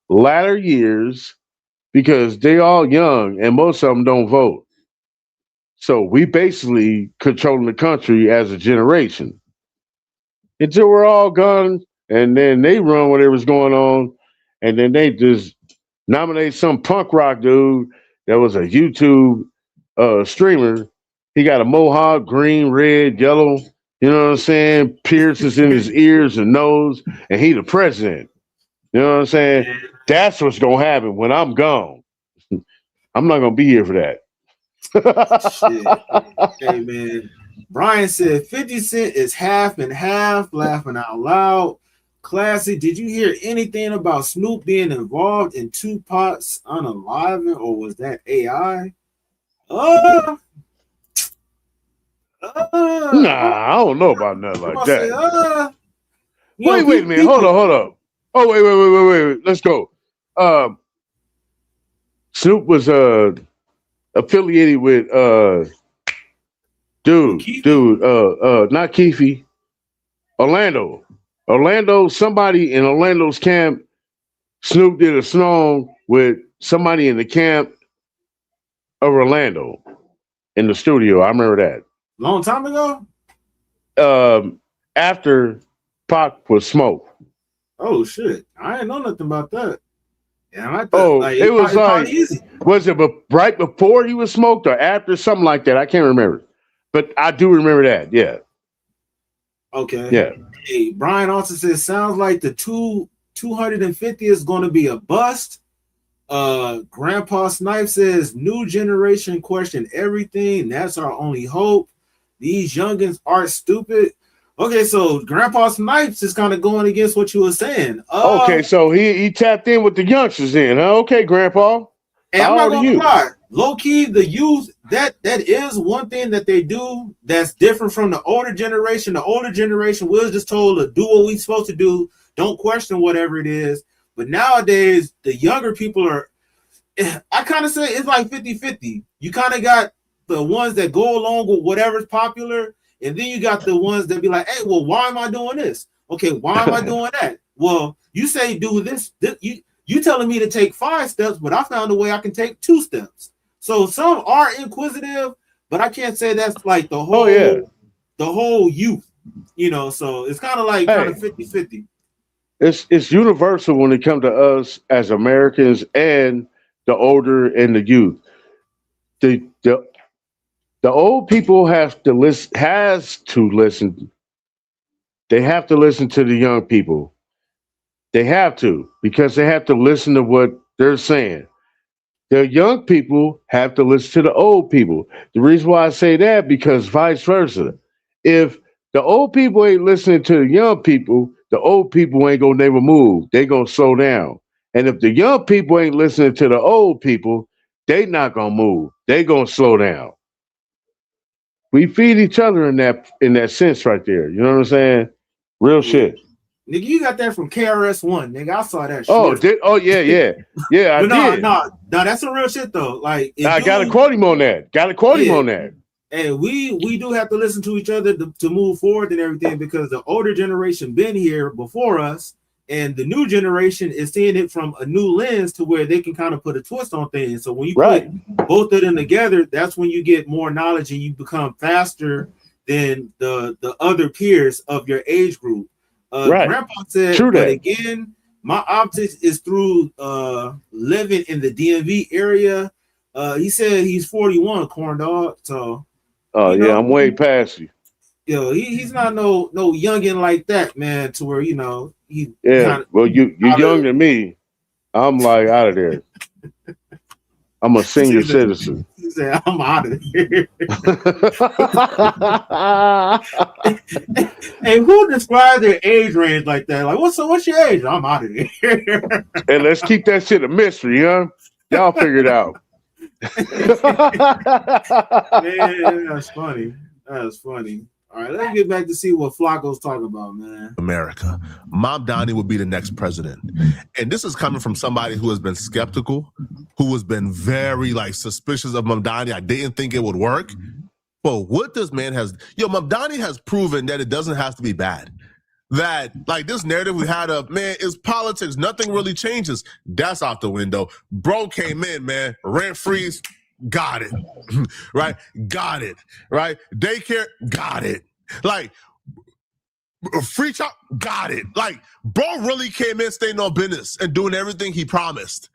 latter years because they all young and most of them don't vote. So we basically controlling the country as a generation. Until we're all gone and then they run whatever's going on and then they just nominate some punk rock dude that was a YouTube streamer. He got a mohawk, green, red, yellow, you know what I'm saying? Pierces in his ears and nose, and he the president. You know what I'm saying? That's what's gonna happen when I'm gone. I'm not gonna be here for that. Shit. Hey man. Brian said 50 Cent is half and half, laughing out loud. Klasic, did you hear anything about Snoop being involved in Tupac's Unaliving, or was that AI? Nah, I don't know about nothing like that. Wait a minute. Hold up. Oh, wait. Let's go. Snoop was affiliated with not Keefe. Orlando, somebody in Orlando's camp. Snoop did a song with somebody in the camp of Orlando in the studio. I remember that. Long time ago? After Pac was smoked. Oh shit. I didn't know nothing about that. Yeah, it was like easy. Was it right before he was smoked or after, something like that? I can't remember. But I do remember that, yeah. Okay. Yeah. Hey, Brian also says sounds like the 250 is going to be a bust. Grandpa Snipe says new generation question everything. That's our only hope. These youngins are stupid. Okay, so Grandpa Snipes is kind of going against what you were saying. Okay, so he tapped in with the youngsters then. Huh? Okay, Grandpa. And I'm How not old are gonna you? lie, low key, the youth that is one thing that they do that's different from the older generation. The older generation was just told to do what we supposed to do, don't question whatever it is. But nowadays, the younger people are. I kind of say it's like 50-50. You kind of got the ones that go along with whatever's popular, and then you got the ones that be like, "Hey, well, why am I doing this? Okay, why am I doing that? Well, you say do this you telling me to take 5 steps, but I found a way I can take 2 steps. So some are inquisitive, but I can't say that's like the whole the whole youth, so it's kind of like kind of 50-50. It's universal when it comes to us as Americans and the older and the youth. The old people have to listen. They have to listen to the young people. They have to, because they have to listen to what they're saying. The young people have to listen to the old people. The reason why I say that, because vice versa. If the old people ain't listening to the young people, the old people ain't gonna never move. They gonna slow down. And if the young people ain't listening to the old people, they not gonna move. They gonna slow down. We feed each other in that sense right there. You know what I'm saying? Real shit. Nigga, you got that from KRS-One, nigga. I saw that shit. Yeah. I did. No, that's some real shit though. Like, I gotta quote him on that. And we do have to listen to each other to move forward and everything, because the older generation been here before us, and the new generation is seeing it from a new lens to where they can kind of put a twist on things. So when you put both of them together, that's when you get more knowledge and you become faster than the other peers of your age group. Grandpa said, but again, my optics is through living in the DMV area. He said he's 41, corn dog. So I'm way past you. He's not no youngin like that, man, to where he well, you younger than me. I'm like out of there. I'm a senior citizen. He said, I'm out of here. Hey, who described their age range like that? Like, what's your age? I'm out of here. Hey, let's keep that shit a mystery, huh? Y'all figure it out. Man, that's funny. That's funny. All right, let's get back to see what Flacco's talking about, man. America. Mom Donnie will be the next president. And this is coming from somebody who has been skeptical, who has been very suspicious of Mom Donnie. I didn't think it would work. But what this man has, Mom Donnie has proven that it doesn't have to be bad. That this narrative we had of, man, it's politics. Nothing really changes. That's out the window. Bro came in, man, rent freeze. Got it. Right? Got it. Right? Daycare, got it. Free chop, got it. Bro really came in staying on business and doing everything he promised.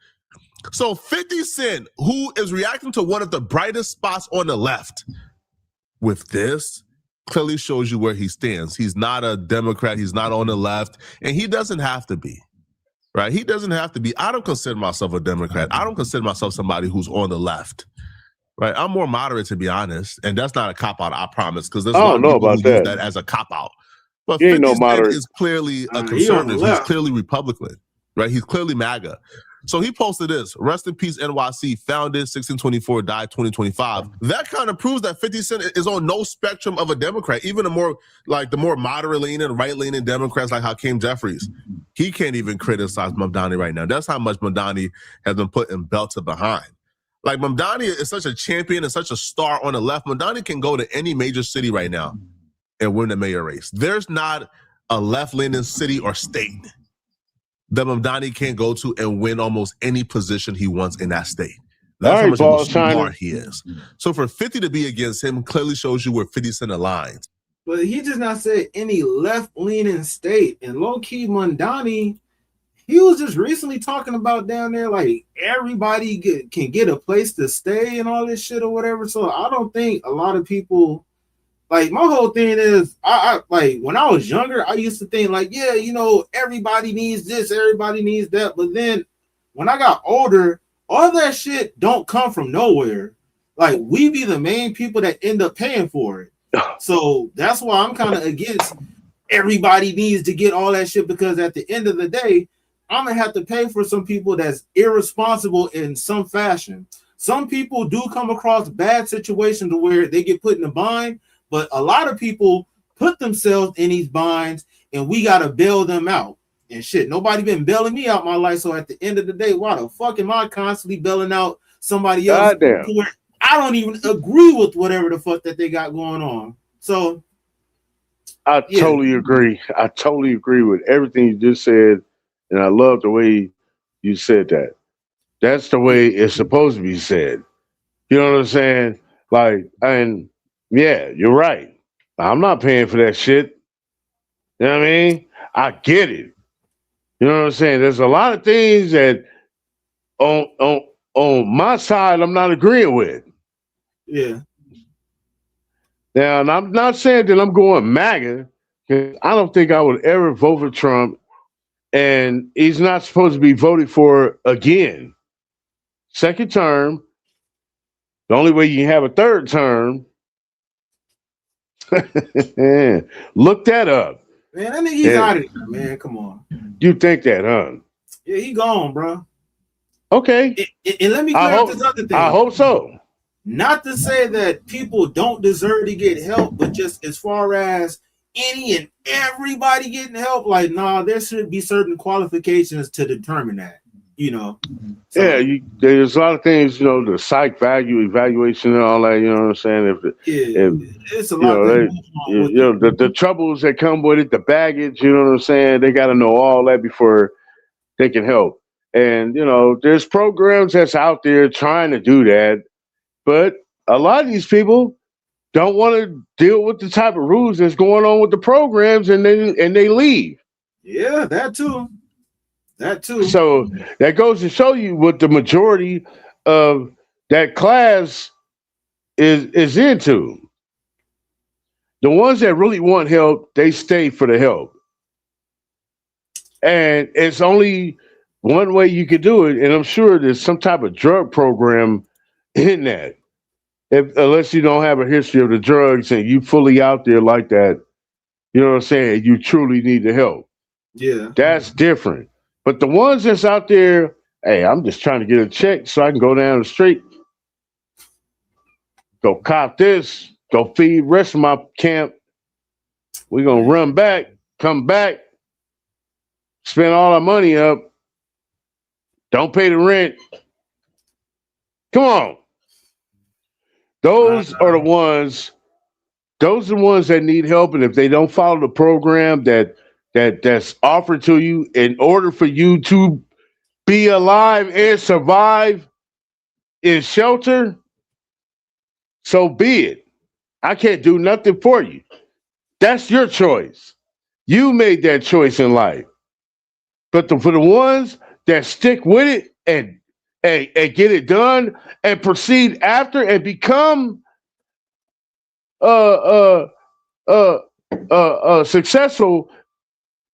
So 50 Cent, who is reacting to one of the brightest spots on the left, with this, clearly shows you where he stands. He's not a Democrat. He's not on the left. And he doesn't have to be. Right? He doesn't have to be. I don't consider myself a Democrat. I don't consider myself somebody who's on the left. Right, I'm more moderate, to be honest, and that's not a cop out. I promise, because there's a lot of people who use that as a cop out. But 50 Cent is clearly a conservative. He's clearly Republican, right? He's clearly MAGA. So he posted this: "Rest in peace, NYC. Founded 1624, died 2025." That kind of proves that 50 Cent is on no spectrum of a Democrat. Even the more moderate leaning, right leaning Democrats like Hakeem Jeffries, he can't even criticize Mamdani right now. That's how much Mamdani has been put in belted behind. Mamdani is such a champion and such a star on the left. Mamdani can go to any major city right now and win the mayor race. There's not a left-leaning city or state that Mamdani can't go to and win almost any position he wants in that state. That's how much of a smart he is. So for 50 to be against him clearly shows you where 50 Cent aligns. But he just not said any left-leaning state. And low-key Mamdani, he was just recently talking about down there, everybody can get a place to stay and all this shit or whatever. So I don't think a lot of people like my whole thing is, I like when I was younger, I used to think like, yeah, you know, everybody needs this, everybody needs that. But then when I got older, all that shit don't come from nowhere. Like we be the main people that end up paying for it. So that's why I'm kind of against everybody needs to get all that shit, because at the end of the day, I'm gonna have to pay for some people that's irresponsible in some fashion. Some people do come across bad situations where they get put in a bind, but a lot of people put themselves in these binds and we gotta bail them out. And shit, nobody been bailing me out my life. So at the end of the day, why the fuck am I constantly bailing out somebody else to where I don't even agree with whatever the fuck that they got going on? So I totally agree. I totally agree with everything you just said. And I love the way you said that. That's the way it's supposed to be said. You know what I'm saying? Like, and yeah, you're right. I'm not paying for that shit. You know what I mean? I get it. You know what I'm saying? There's a lot of things that on my side I'm not agreeing with. Yeah. Now, and I'm not saying that I'm going MAGA, because I don't think I would ever vote for Trump, and he's not supposed to be voted for again. Second term, the only way you can have a third term. Look that up. Man, that nigga, he's out of here, man. Come on. You think that, huh? Yeah, he gone, bro. Okay. And let me clear up this other thing. I hope so. Not to say that people don't deserve to get help, but just as far as any and everybody getting help, like, nah, there should be certain qualifications to determine that, you know. So, yeah, there's a lot of things, you know, the psych value evaluation and all that, you know what I'm saying? It's a lot. The troubles that come with it, the baggage, you know what I'm saying? They got to know all that before they can help. And, you know, there's programs that's out there trying to do that. But a lot of these people don't want to deal with the type of rules that's going on with the programs, and they leave. Yeah, that too. So that goes to show you what the majority of that class is into. The ones that really want help, they stay for the help. And it's only one way you could do it, and I'm sure there's some type of drug program in that. Unless you don't have a history of the drugs and you fully out there like that, you know what I'm saying? You truly need the help. Yeah. That's different. But the ones that's out there, hey, I'm just trying to get a check so I can go down the street, go cop this, go feed the rest of my camp. We're going to run back, come back, spend all our money up, don't pay the rent. Come on. Those are the ones that need help. And if they don't follow the program that's offered to you in order for you to be alive and survive in shelter, so be it. I can't do nothing for you. That's your choice. You made that choice in life. But for the ones that stick with it and get it done and proceed after and become successful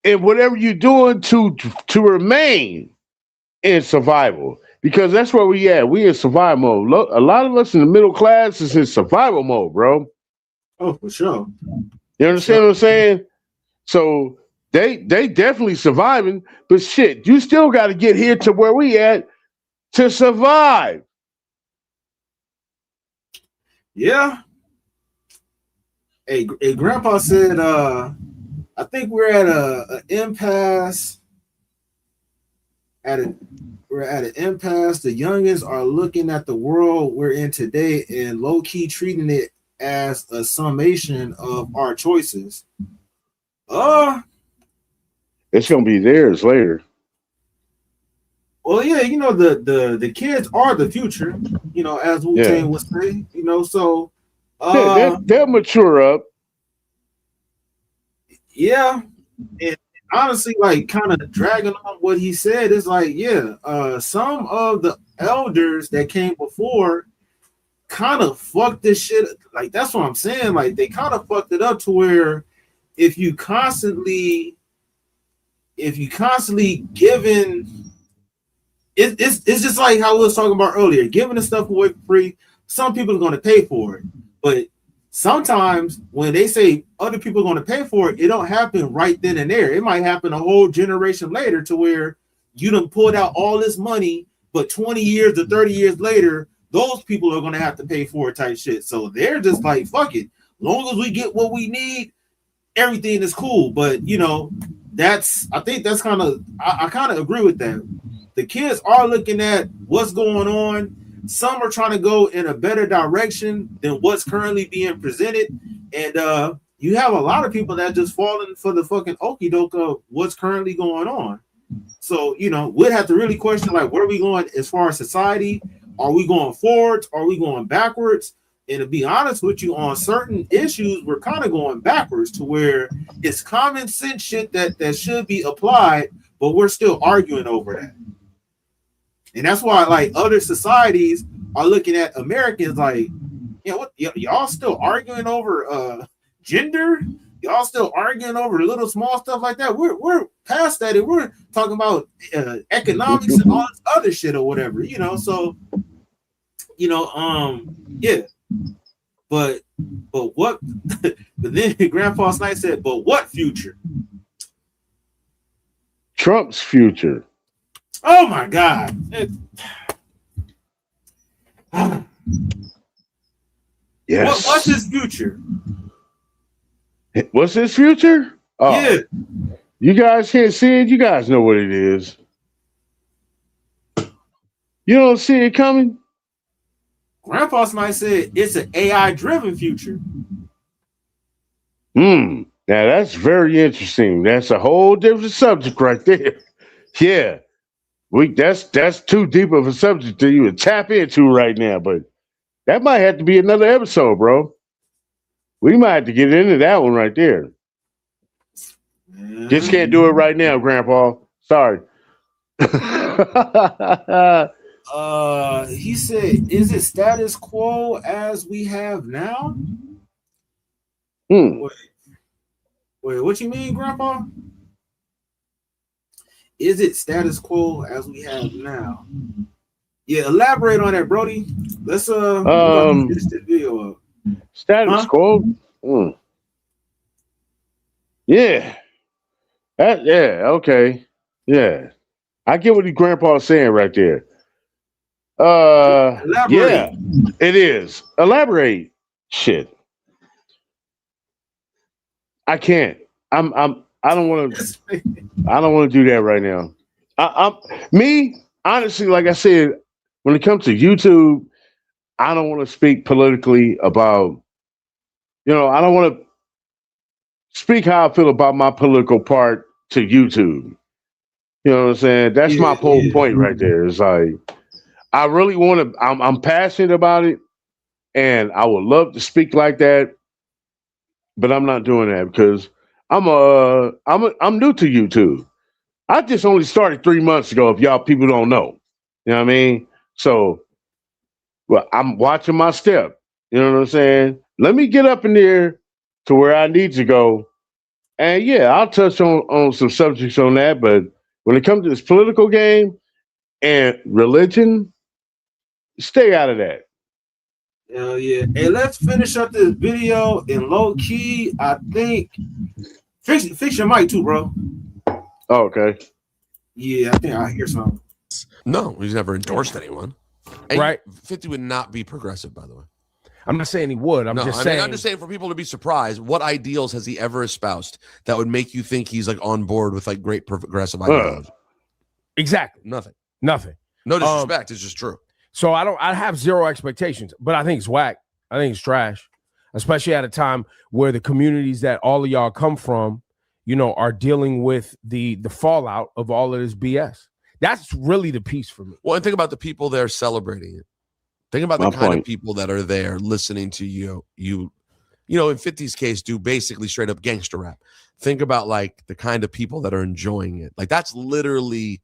in whatever you're doing to remain in survival, because that's where we at. We in survival mode. A lot of us in the middle class is in survival mode, bro. Oh, for sure. You understand what I'm saying? So they definitely surviving, but shit, you still got to get here to where we at to survive. Yeah. Hey, Grandpa said, I think we're at an impasse. We're at an impasse. The youngins are looking at the world we're in today and low-key treating it as a summation of our choices. It's gonna be theirs later. Well, yeah, you know, the kids are the future, you know, as Wu-Tang would say, you know, so they'll mature up. Yeah. And honestly, like kind of dragging on what he said is like, some of the elders that came before kind of fucked this shit. Like, that's what I'm saying. Like, they kind of fucked it up to where if you constantly giving, it's just like how we was talking about earlier, giving the stuff away for free. Some people are going to pay for it, but sometimes when they say other people are going to pay for it, it don't happen right then and there. It might happen a whole generation later to where you done pulled out all this money, but 20 years or 30 years later, those people are going to have to pay for it type shit. So they're just like, fuck it. Long as we get what we need, everything is cool. But, you know, I think that's kind of, I kind of agree with that. The kids are looking at what's going on. Some are trying to go in a better direction than what's currently being presented. And you have a lot of people that just falling for the fucking okie doke of what's currently going on. So, you know, we'd have to really question, like, where are we going as far as society? Are we going forwards? Are we going backwards? And to be honest with you, on certain issues, we're kind of going backwards to where it's common sense shit that should be applied, but we're still arguing over that. And that's why, like, other societies are looking at Americans like, you know, what, y'all still arguing over gender? Y'all still arguing over little small stuff like that? We're past that, and we're talking about economics and all this other shit or whatever, you know. So, you know, yeah. But what? But then Grandpa Snipe said, "But what future?" Trump's future. Oh my God! Yes. What's his future? What's his future? Oh, Yeah. You guys can't see it. You guys know what it is. You don't see it coming? Grandpa Snipe said it's an AI-driven future. Now that's very interesting. That's a whole different subject right there. Yeah. That's too deep of a subject to even tap into right now, but that might have to be another episode, bro. We might have to get into that one right there. Just can't do it right now, Grandpa. Sorry. He said, "Is it status quo as we have now?" Wait, what you mean, Grandpa? Is it status quo as we have now? Yeah, elaborate on that, Brody. Let's finish this video up. Status quo. Yeah. Okay. Yeah. I get what the grandpa's saying right there. Elaborate. Yeah, it is. Elaborate. Shit. I can't. I don't want to do that right now. Me, honestly, like I said, when it comes to YouTube, I don't want to speak politically about, you know, I don't want to speak how I feel about my political part to YouTube. You know what I'm saying? That's my whole point right there. It's like, I really want to, I'm passionate about it, and I would love to speak like that, but I'm not doing that because I'm new to YouTube. I just only started 3 months ago, if y'all people don't know. You know what I mean? So, well, I'm watching my step. You know what I'm saying? Let me get up in there to where I need to go. And yeah, I'll touch on some subjects on that. But when it comes to this political game and religion, stay out of that. Hell yeah. Hey, let's finish up this video in low key. I think fix your mic too, bro. Oh, okay. Yeah, I think I hear something. No, he's never endorsed anyone. And Right. 50 would not be progressive, by the way. I'm not saying he would. I'm just saying for people to be surprised, what ideals has he ever espoused that would make you think he's like on board with like great progressive ideology? Exactly. Nothing. No disrespect. It's just true. So I have zero expectations, but I think it's whack. I think it's trash, especially at a time where the communities that all of y'all come from, you know, are dealing with the fallout of all of this BS. That's really the piece for me. Well, and think about the people that are celebrating it. Think about the kind of people that are there listening to you. You know, in 50's case, do basically straight up gangster rap. Think about like the kind of people that are enjoying it. Like that's literally.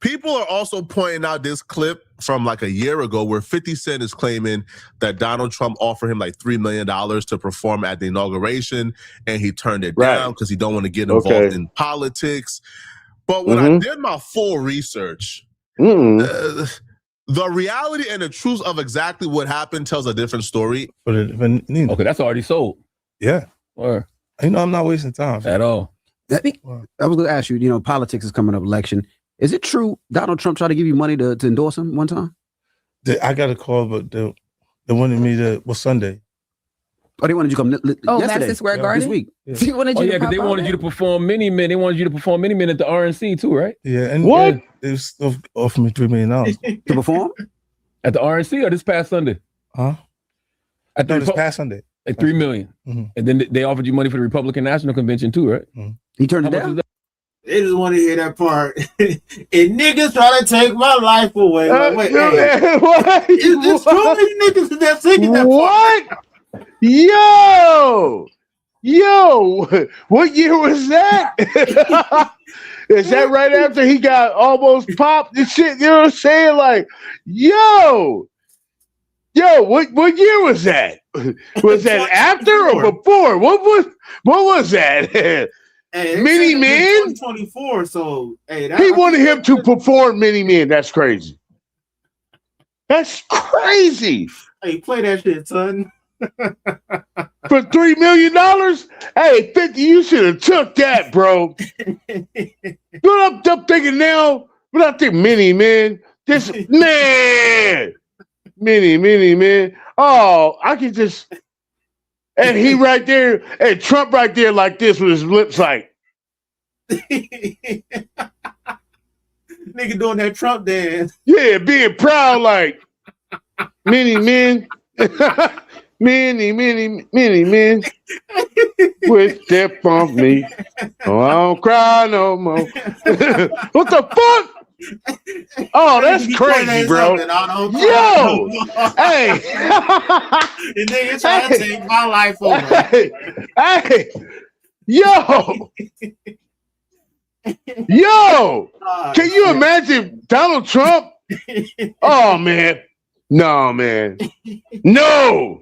People are also pointing out this clip from like a year ago where 50 Cent is claiming that Donald Trump offered him like $3 million to perform at the inauguration, and he turned it down because he don't want to get involved in politics. But when I did my full research, the reality and the truth of exactly what happened tells a different story. Okay, that's already sold. Yeah. Or I'm not wasting time at all. I was going to ask you, politics is coming up, election. Is it true Donald Trump tried to give you money to endorse him one time? I got a call, but they wanted me to, Sunday. Oh, they wanted you to come yesterday. Madison Square Garden? This week. Yeah. They wanted you to because they wanted you to perform Mini Men. They wanted you to perform Mini Men at the RNC too, right? Yeah. And What? They was offered me $3 million. To perform? At the RNC or this past Sunday? Huh? At No, this past Sunday. At $3 million. And then they offered you money for the Republican National Convention too, right? He turned it How much down? was that? They just want to hear that part. And niggas try to take my life away. Like, wait, hey, What? it's too many niggas that singing that What? Yo, what year was that? Is that right after he got almost popped and shit? You know what I'm saying? Like, yo, what year was that? Was that after or before? What was that? Hey, Mini Men? 24, so hey, He wanted him to perform Mini Men. That's crazy. That's crazy. Hey, play that shit, son. For $3 million? Hey, 50, you should have took that, bro. What I'm thinking now, but I think Mini Man. This man. Mini Man. Oh, I can just. And he right there, and Trump right there like this with his lips like. Nigga doing that Trump dance. Yeah, being proud like. Mini Men. Many men would step on me. Oh, I don't cry no more. What the fuck? Oh, that's crazy, bro. Yo, hey. And niggas trying to take my life over. Hey, yo. Can you imagine Donald Trump? Oh, man. No, man. No.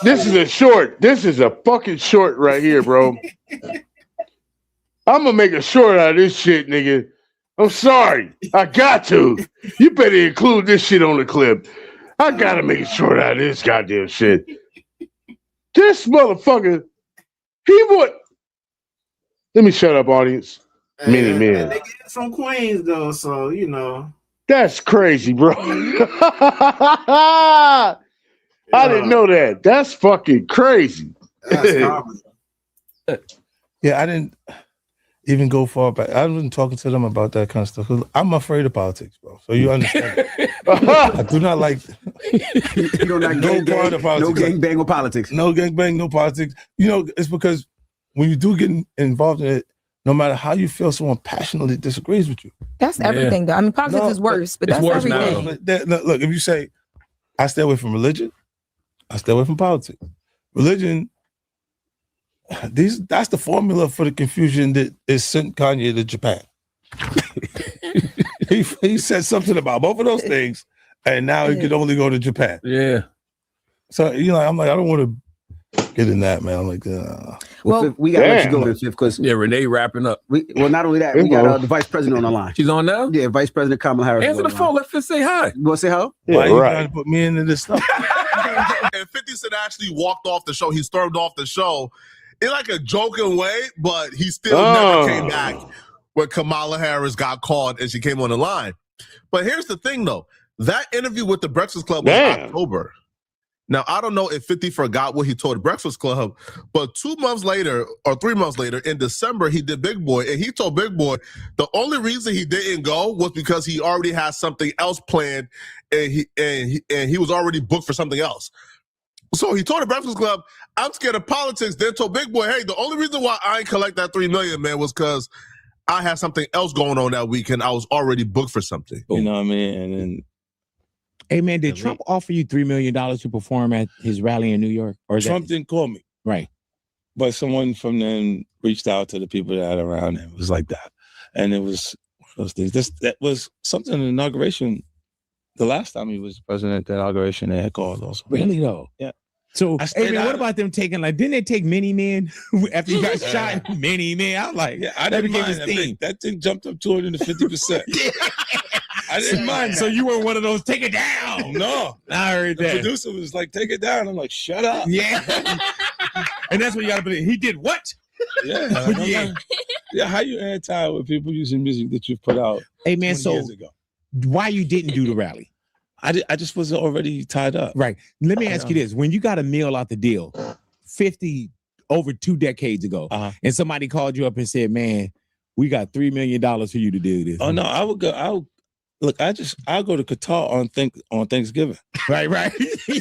This is a short. This is a fucking short right here, bro. I'm gonna make a short out of this shit, nigga. I'm sorry. I got to. You better include this shit on the clip. I gotta make a short out of this goddamn shit. This motherfucker, he would. Let me shut up, audience. Mini Men. They get from Queens though, so you know. That's crazy, bro. I didn't know that. That's fucking crazy. That's common. Yeah, I didn't even go far back. I wasn't talking to them about that kind of stuff. 'Cause I'm afraid of politics, bro. So you understand. I do not like You don't like no part of politics. No gang bang or politics. No gang bang, no politics. It's because when you do get involved in it, no matter how you feel, someone passionately disagrees with you. That's everything, though. I mean, politics is worse, but that's worse everything. Look, if you say, I stay away from religion, I stay away from politics. Religion, that's the formula for the confusion that is sent Kanye to Japan. he said something about both of those things, and now he can only go to Japan. Yeah. So, I'm like, I don't want to get in that, man. I'm like, Well, Fifth, we got to let you go to Fifth because Renee wrapping up. Not only that, we got the vice president on the line. She's on now? Yeah, Vice President Kamala Harris. Answer the phone. Let Fifth say hi. You want to say hello? why are you trying to put me into this stuff? And 50 Cent actually walked off the show. He stormed off the show in like a joking way, but he still never came back when Kamala Harris got called and she came on the line. But here's the thing, though. That interview with the Breakfast Club was October. Now, I don't know if 50 forgot what he told the Breakfast Club, but 2 months later or 3 months later, in December, he did Big Boy, and he told Big Boy the only reason he didn't go was because he already had something else planned, and he was already booked for something else. So he told the Breakfast Club, I'm scared of politics. Then told Big Boy, hey, the only reason why I ain't collect that $3 million, man, was because I had something else going on that weekend. I was already booked for something. You know what I mean? And then, hey man, did Trump offer you $3 million to perform at his rally in New York? Or Trump didn't call me. Right. But someone from them reached out to the people that had around him. It was like that. And it was one of those things. That was something in the inauguration. The last time he was president, that inauguration, they had called also. Really though? Yeah. So, I hey stayed man, out what of about them taking like? Didn't they take Mini Man after you got shot? Mini Man, I'm like, Yeah, I that didn't became mind his theme. that thing jumped up 250%. I didn't mind that. So you were one of those take it down. No, I heard the that. producer was like, "Take it down." I'm like, "Shut up." Yeah, and that's what you got to believe. He did what? Yeah, like, Yeah. yeah. How you anti with people using music that you put out Hey man, 20 so years ago? why you didn't do the rally? I just was already tied up. Right. Let me ask you this: when you got a meal out the deal, 50 over 2 decades ago, and somebody called you up and said, "Man, we got $3 million for you to do this." Oh no, I would go. I'll go to Qatar on Thanksgiving. Right.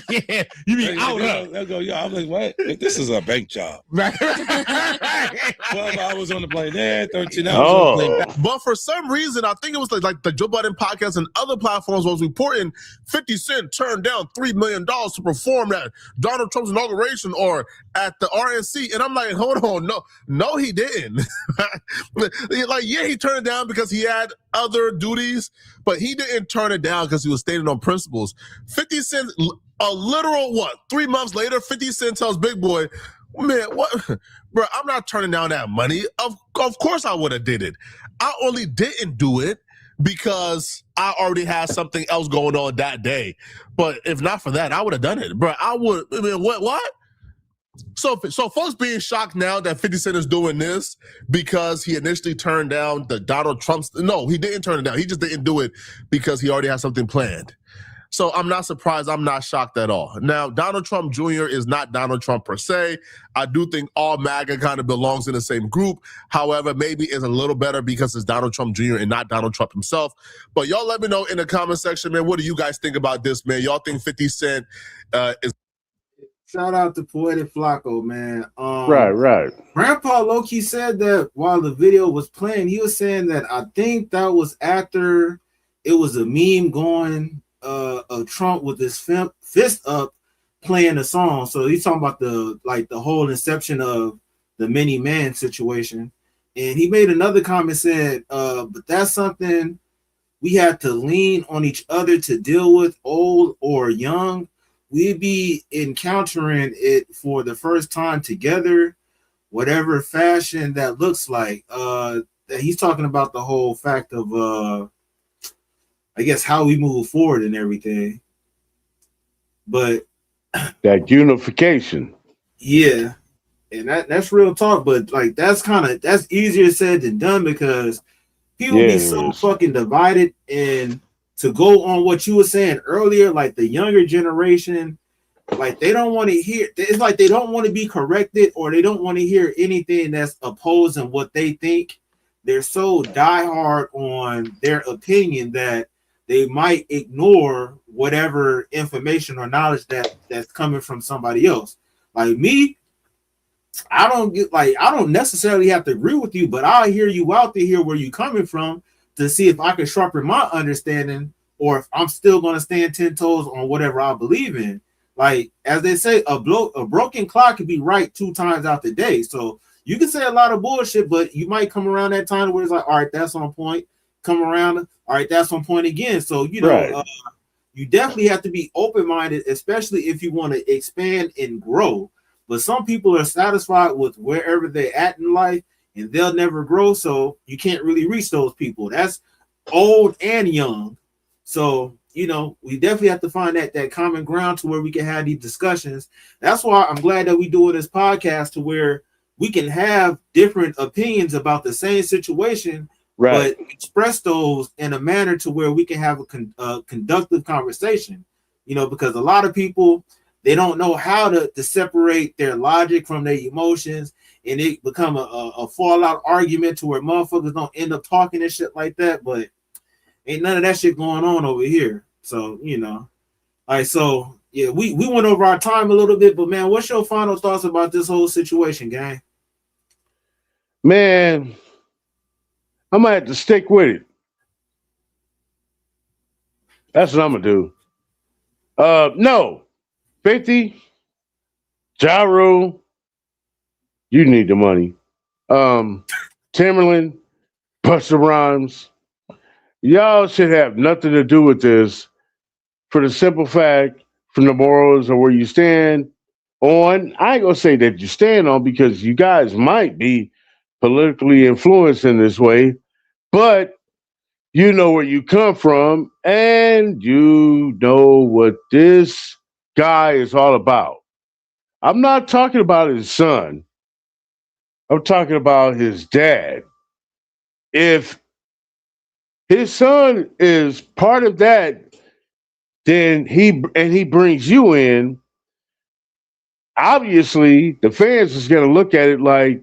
Yeah, you mean out up? They'll go, yo. I'm like, what? This is a bank job. Right. 12 hours on the plane there, 13 hours on the plane back. But for some reason, I think it was like the Joe Budden podcast and other platforms was reporting 50 Cent turned down $3 million to perform at Donald Trump's inauguration or at the RNC. And I'm like, hold on, no, he didn't. Like, yeah, he turned it down because he had other duties, but he didn't turn it down because he was stating on principles. 50 Cent, a literal 3 months later, 50 Cent tells Big Boy, man, what, bro? I'm not turning down that money. Of course I would have did it. I only didn't do it because I already had something else going on that day. But if not for that, I would have done it, bro. I mean, what? So folks being shocked now that 50 Cent is doing this because he initially turned down the Donald Trump's. No, he didn't turn it down. He just didn't do it because he already had something planned. So I'm not surprised. I'm not shocked at all. Now, Donald Trump Jr. is not Donald Trump per se. I do think all MAGA kind of belongs in the same group. However, maybe it's a little better because it's Donald Trump Jr. and not Donald Trump himself. But y'all let me know in the comment section, man, what do you guys think about this, man? Y'all think 50 Cent is... Shout out to Poetic Flacco, man. Right. Grandpa low-key said that while the video was playing, he was saying that I think that was after it was a meme going of Trump with his fist up playing the song. So he's talking about the whole inception of the mini man situation. And he made another comment, said, but that's something we had to lean on each other to deal with, old or young. We'd be encountering it for the first time together, whatever fashion that looks like. He's talking about the whole fact of I guess how we move forward and everything. But that unification. Yeah. And that's real talk, but like that's easier said than done because people be so fucking divided. And to go on what you were saying earlier, like the younger generation, like they don't want to hear, it's like they don't want to be corrected or they don't want to hear anything that's opposing what they think. They're so diehard on their opinion that they might ignore whatever information or knowledge that's coming from somebody else. Like me, I don't necessarily have to agree with you, but I'll hear you out to hear where you're coming from to see if I can sharpen my understanding or if I'm still going to stand 10 toes on whatever I believe in. Like, as they say, a broken clock can be right 2 times out the day. So you can say a lot of bullshit, but you might come around that time where it's like, all right, that's on point. Come around, all right, that's on point again. So, you know, you definitely have to be open-minded, especially if you want to expand and grow. But some people are satisfied with wherever they're at in life and they'll never grow. So you can't really reach those people. That's old and young. So, you know, we definitely have to find that common ground to where we can have these discussions. That's why I'm glad that we do this podcast to where we can have different opinions about the same situation, but express those in a manner to where we can have a conductive conversation, you know, because a lot of people, they don't know how to separate their logic from their emotions, and it become a fallout argument to where motherfuckers don't end up talking and shit like that. But ain't none of that shit going on over here. So, you know, all right. So yeah, we went over our time a little bit, but man, what's your final thoughts about this whole situation, gang? Man, I might have to stick with it. That's what I'm gonna do. No, 50, Ja Rule, you need the money. Timbaland, Busta Rhymes, y'all should have nothing to do with this for the simple fact, from the morals of where you stand on. I ain't gonna say that you stand on because you guys might be politically influenced in this way, but you know where you come from and you know what this guy is all about. I'm not talking about his son. I'm talking about his dad. If his son is part of that, then he brings you in. Obviously, the fans is going to look at it like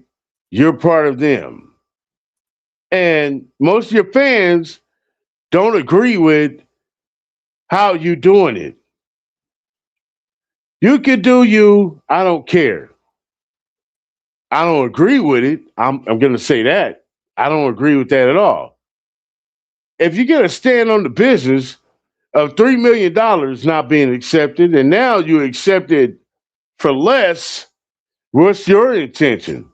you're part of them. And most of your fans don't agree with how you doing it. You can do you, I don't care. I don't agree with it. I'm going to say that. I don't agree with that at all. If you're going to stand on the business of $3 million not being accepted, and now you accept it for less, what's your intention?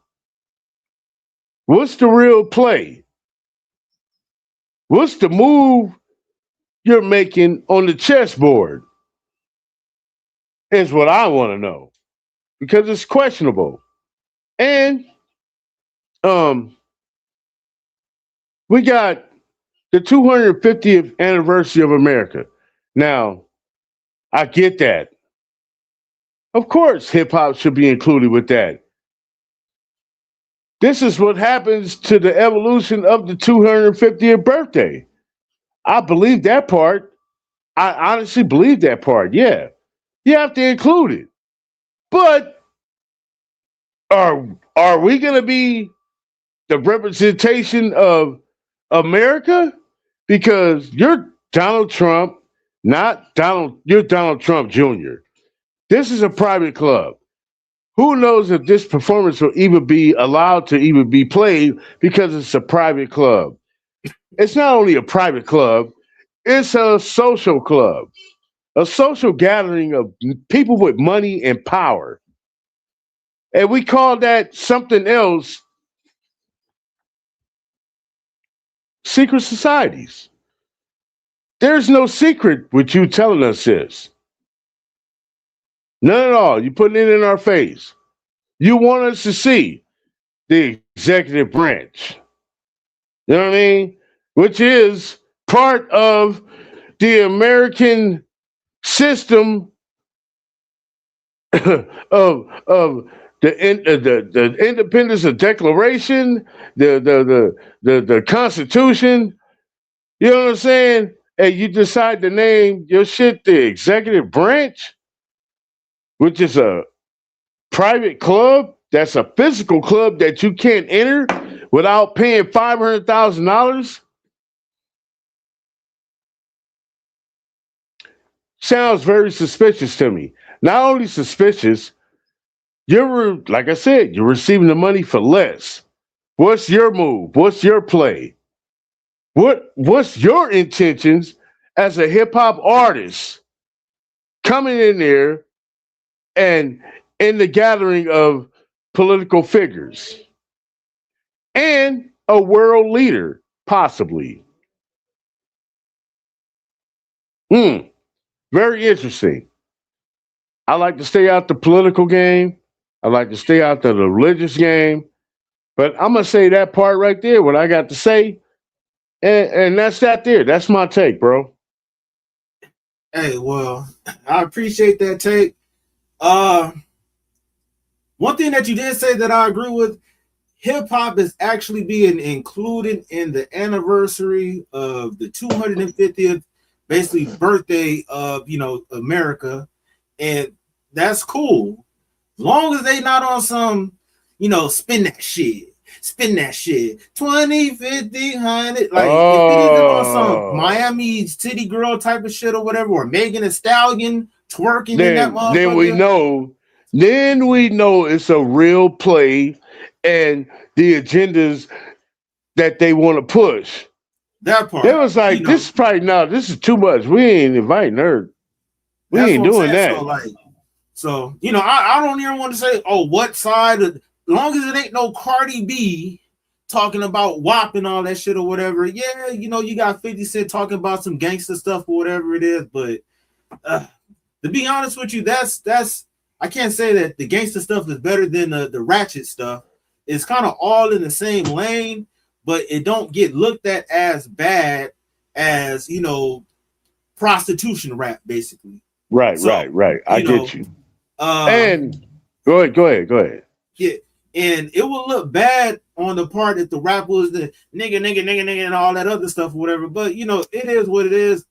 What's the real play? What's the move you're making on the chessboard? Is what I want to know. Because it's questionable. And we got the 250th anniversary of America. Now, I get that. Of course, hip hop should be included with that. This is what happens to the evolution of the 250th birthday. I believe that part. I honestly believe that part. Yeah. You have to include it. But are we going to be the representation of America? Because you're Donald Trump, you're Donald Trump Jr. This is a private club. Who knows if this performance will even be allowed to even be played because it's a private club. It's not only a private club, it's a social club, a social gathering of people with money and power. And we call that something else secret societies. There's no secret what you telling us this. None at all. You're putting it in our face. You want us to see the executive branch. You know what I mean? Which is part of the American system of the independence of declaration, the Constitution. You know what I'm saying? And you decide to name your shit the executive branch, which is a private club. That's a physical club that you can't enter without paying $500,000. Sounds very suspicious to me. Not only suspicious, like I said, you're receiving the money for less. What's your move? What's your play? What's your intentions as a hip hop artist coming in there and in the gathering of political figures and a world leader, possibly? Very interesting. I like to stay out the political game. I like to stay out the religious game. But I'm going to say that part right there, what I got to say. And that's that there. That's my take, bro. Hey, well, I appreciate that take. One thing that you did say that I agree with, hip hop is actually being included in the anniversary of the 250th basically birthday of America, and that's cool. As long as they not on some, spin that shit, 20, 50, 100. Like, if it isn't on some Miami City Girl type of shit or whatever, or Megan Thee Stallion twerking in that motherfucker. Then we know it's a real play and the agendas that they want to push. That part. They was like, this is too much. We ain't inviting her. We ain't doing that. So, I don't even want to say, what side of, as long as it ain't no Cardi B talking about WAP and all that shit or whatever. Yeah, you got 50 Cent talking about some gangster stuff or whatever it is, but to be honest with you, that's I can't say that the gangster stuff is better than the ratchet stuff. It's kind of all in the same lane, but it don't get looked at as bad as, you know, prostitution rap, basically. Right. I get you. And go ahead. Yeah, and it will look bad on the part that the rap was the nigga, and all that other stuff, or whatever. But you know, it is what it is.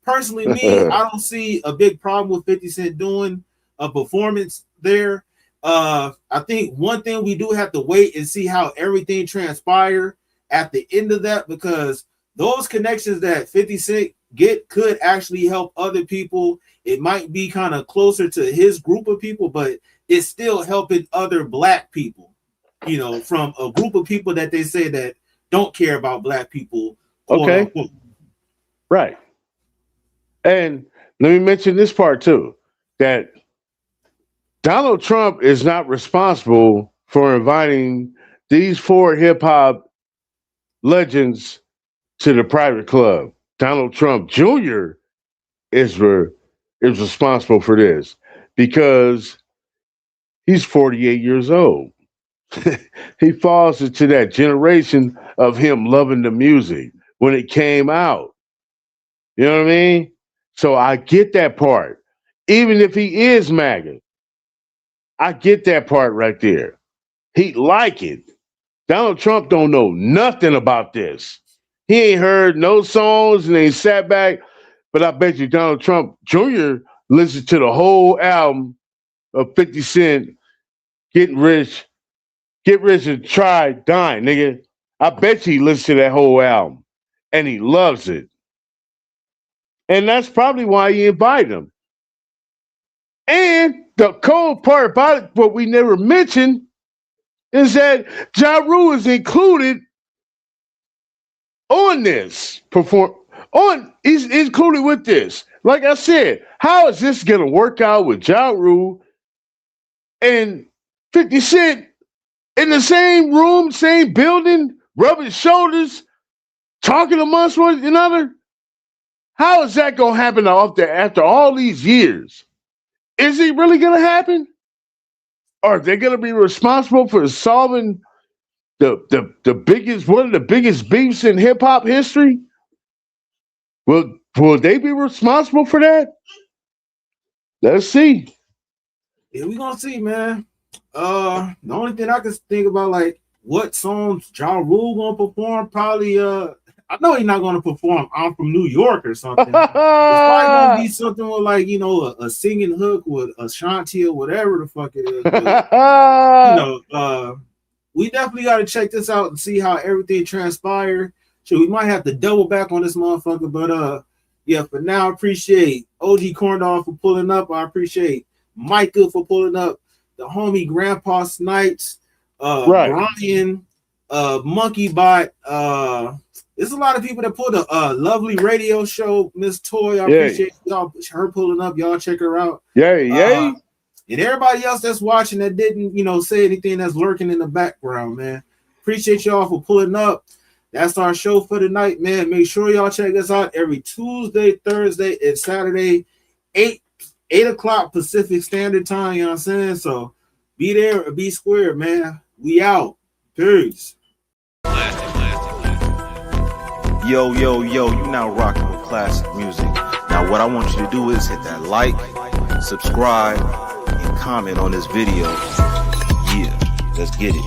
Personally, me, I don't see a big problem with 50 Cent doing a performance there. I think one thing we do have to wait and see how everything transpire at the end of that, because those connections that 50 Cent get could actually help other people. It might be kind of closer to his group of people, but it's still helping other black people, you know, from a group of people that they say that don't care about black people. Okay. Right. And let me mention this part too, that Donald Trump is not responsible for inviting these 4 hip hop legends to the private club. Donald Trump Jr. is responsible for this because he's 48 years old. He falls into that generation of him loving the music when it came out. You know what I mean? So I get that part. Even if he is MAGA, I get that part right there. He'd like it. Donald Trump don't know nothing about this. He ain't heard no songs and ain't sat back. But I bet you Donald Trump Jr. listened to the whole album of 50 Cent, Get Rich and Try Dying, nigga. I bet you he listened to that whole album. And he loves it. And that's probably why he invited him. And the cold part about it, what we never mentioned, is that Ja Rule is included on this he's included with this. Like I said, how is this gonna work out with Ja Rule and 50 Cent in the same room, same building, rubbing shoulders, talking amongst one another? How is that gonna happen after all these years? Is it really gonna happen? Are they gonna be responsible for solving the biggest, one of the biggest beefs in hip hop history? Will they be responsible for that? Let's see. Yeah, we gonna see, man. The only thing I can think about, like, what songs Ja Rule gonna perform, probably I know he's not gonna perform I'm From New York or something. It's probably gonna be something with, like, you know, a singing hook with Ashanti or whatever the fuck it is. But, you know, we definitely got to check this out and see how everything transpired. So we might have to double back on this motherfucker, but yeah, for now, I appreciate OG Corndog for pulling up. I appreciate Micah for pulling up, the homie Grandpa Snipes, Brian, Monkey Bot. There's a lot of people that pulled a lovely radio show, Miss Toy. I appreciate y'all, her pulling up. Y'all check her out. Yay. And everybody else that's watching that didn't, you know, say anything, that's lurking in the background, man. Appreciate y'all for pulling up. That's our show for tonight, man. Make sure y'all check us out every Tuesday, Thursday, and Saturday, 8 o'clock Pacific Standard Time. You know what I'm saying? So be there or be square, man. We out. Peace. Yo, you now rocking with classic music. Now what I want you to do is hit that like, subscribe, and comment on this video. Yeah, let's get it.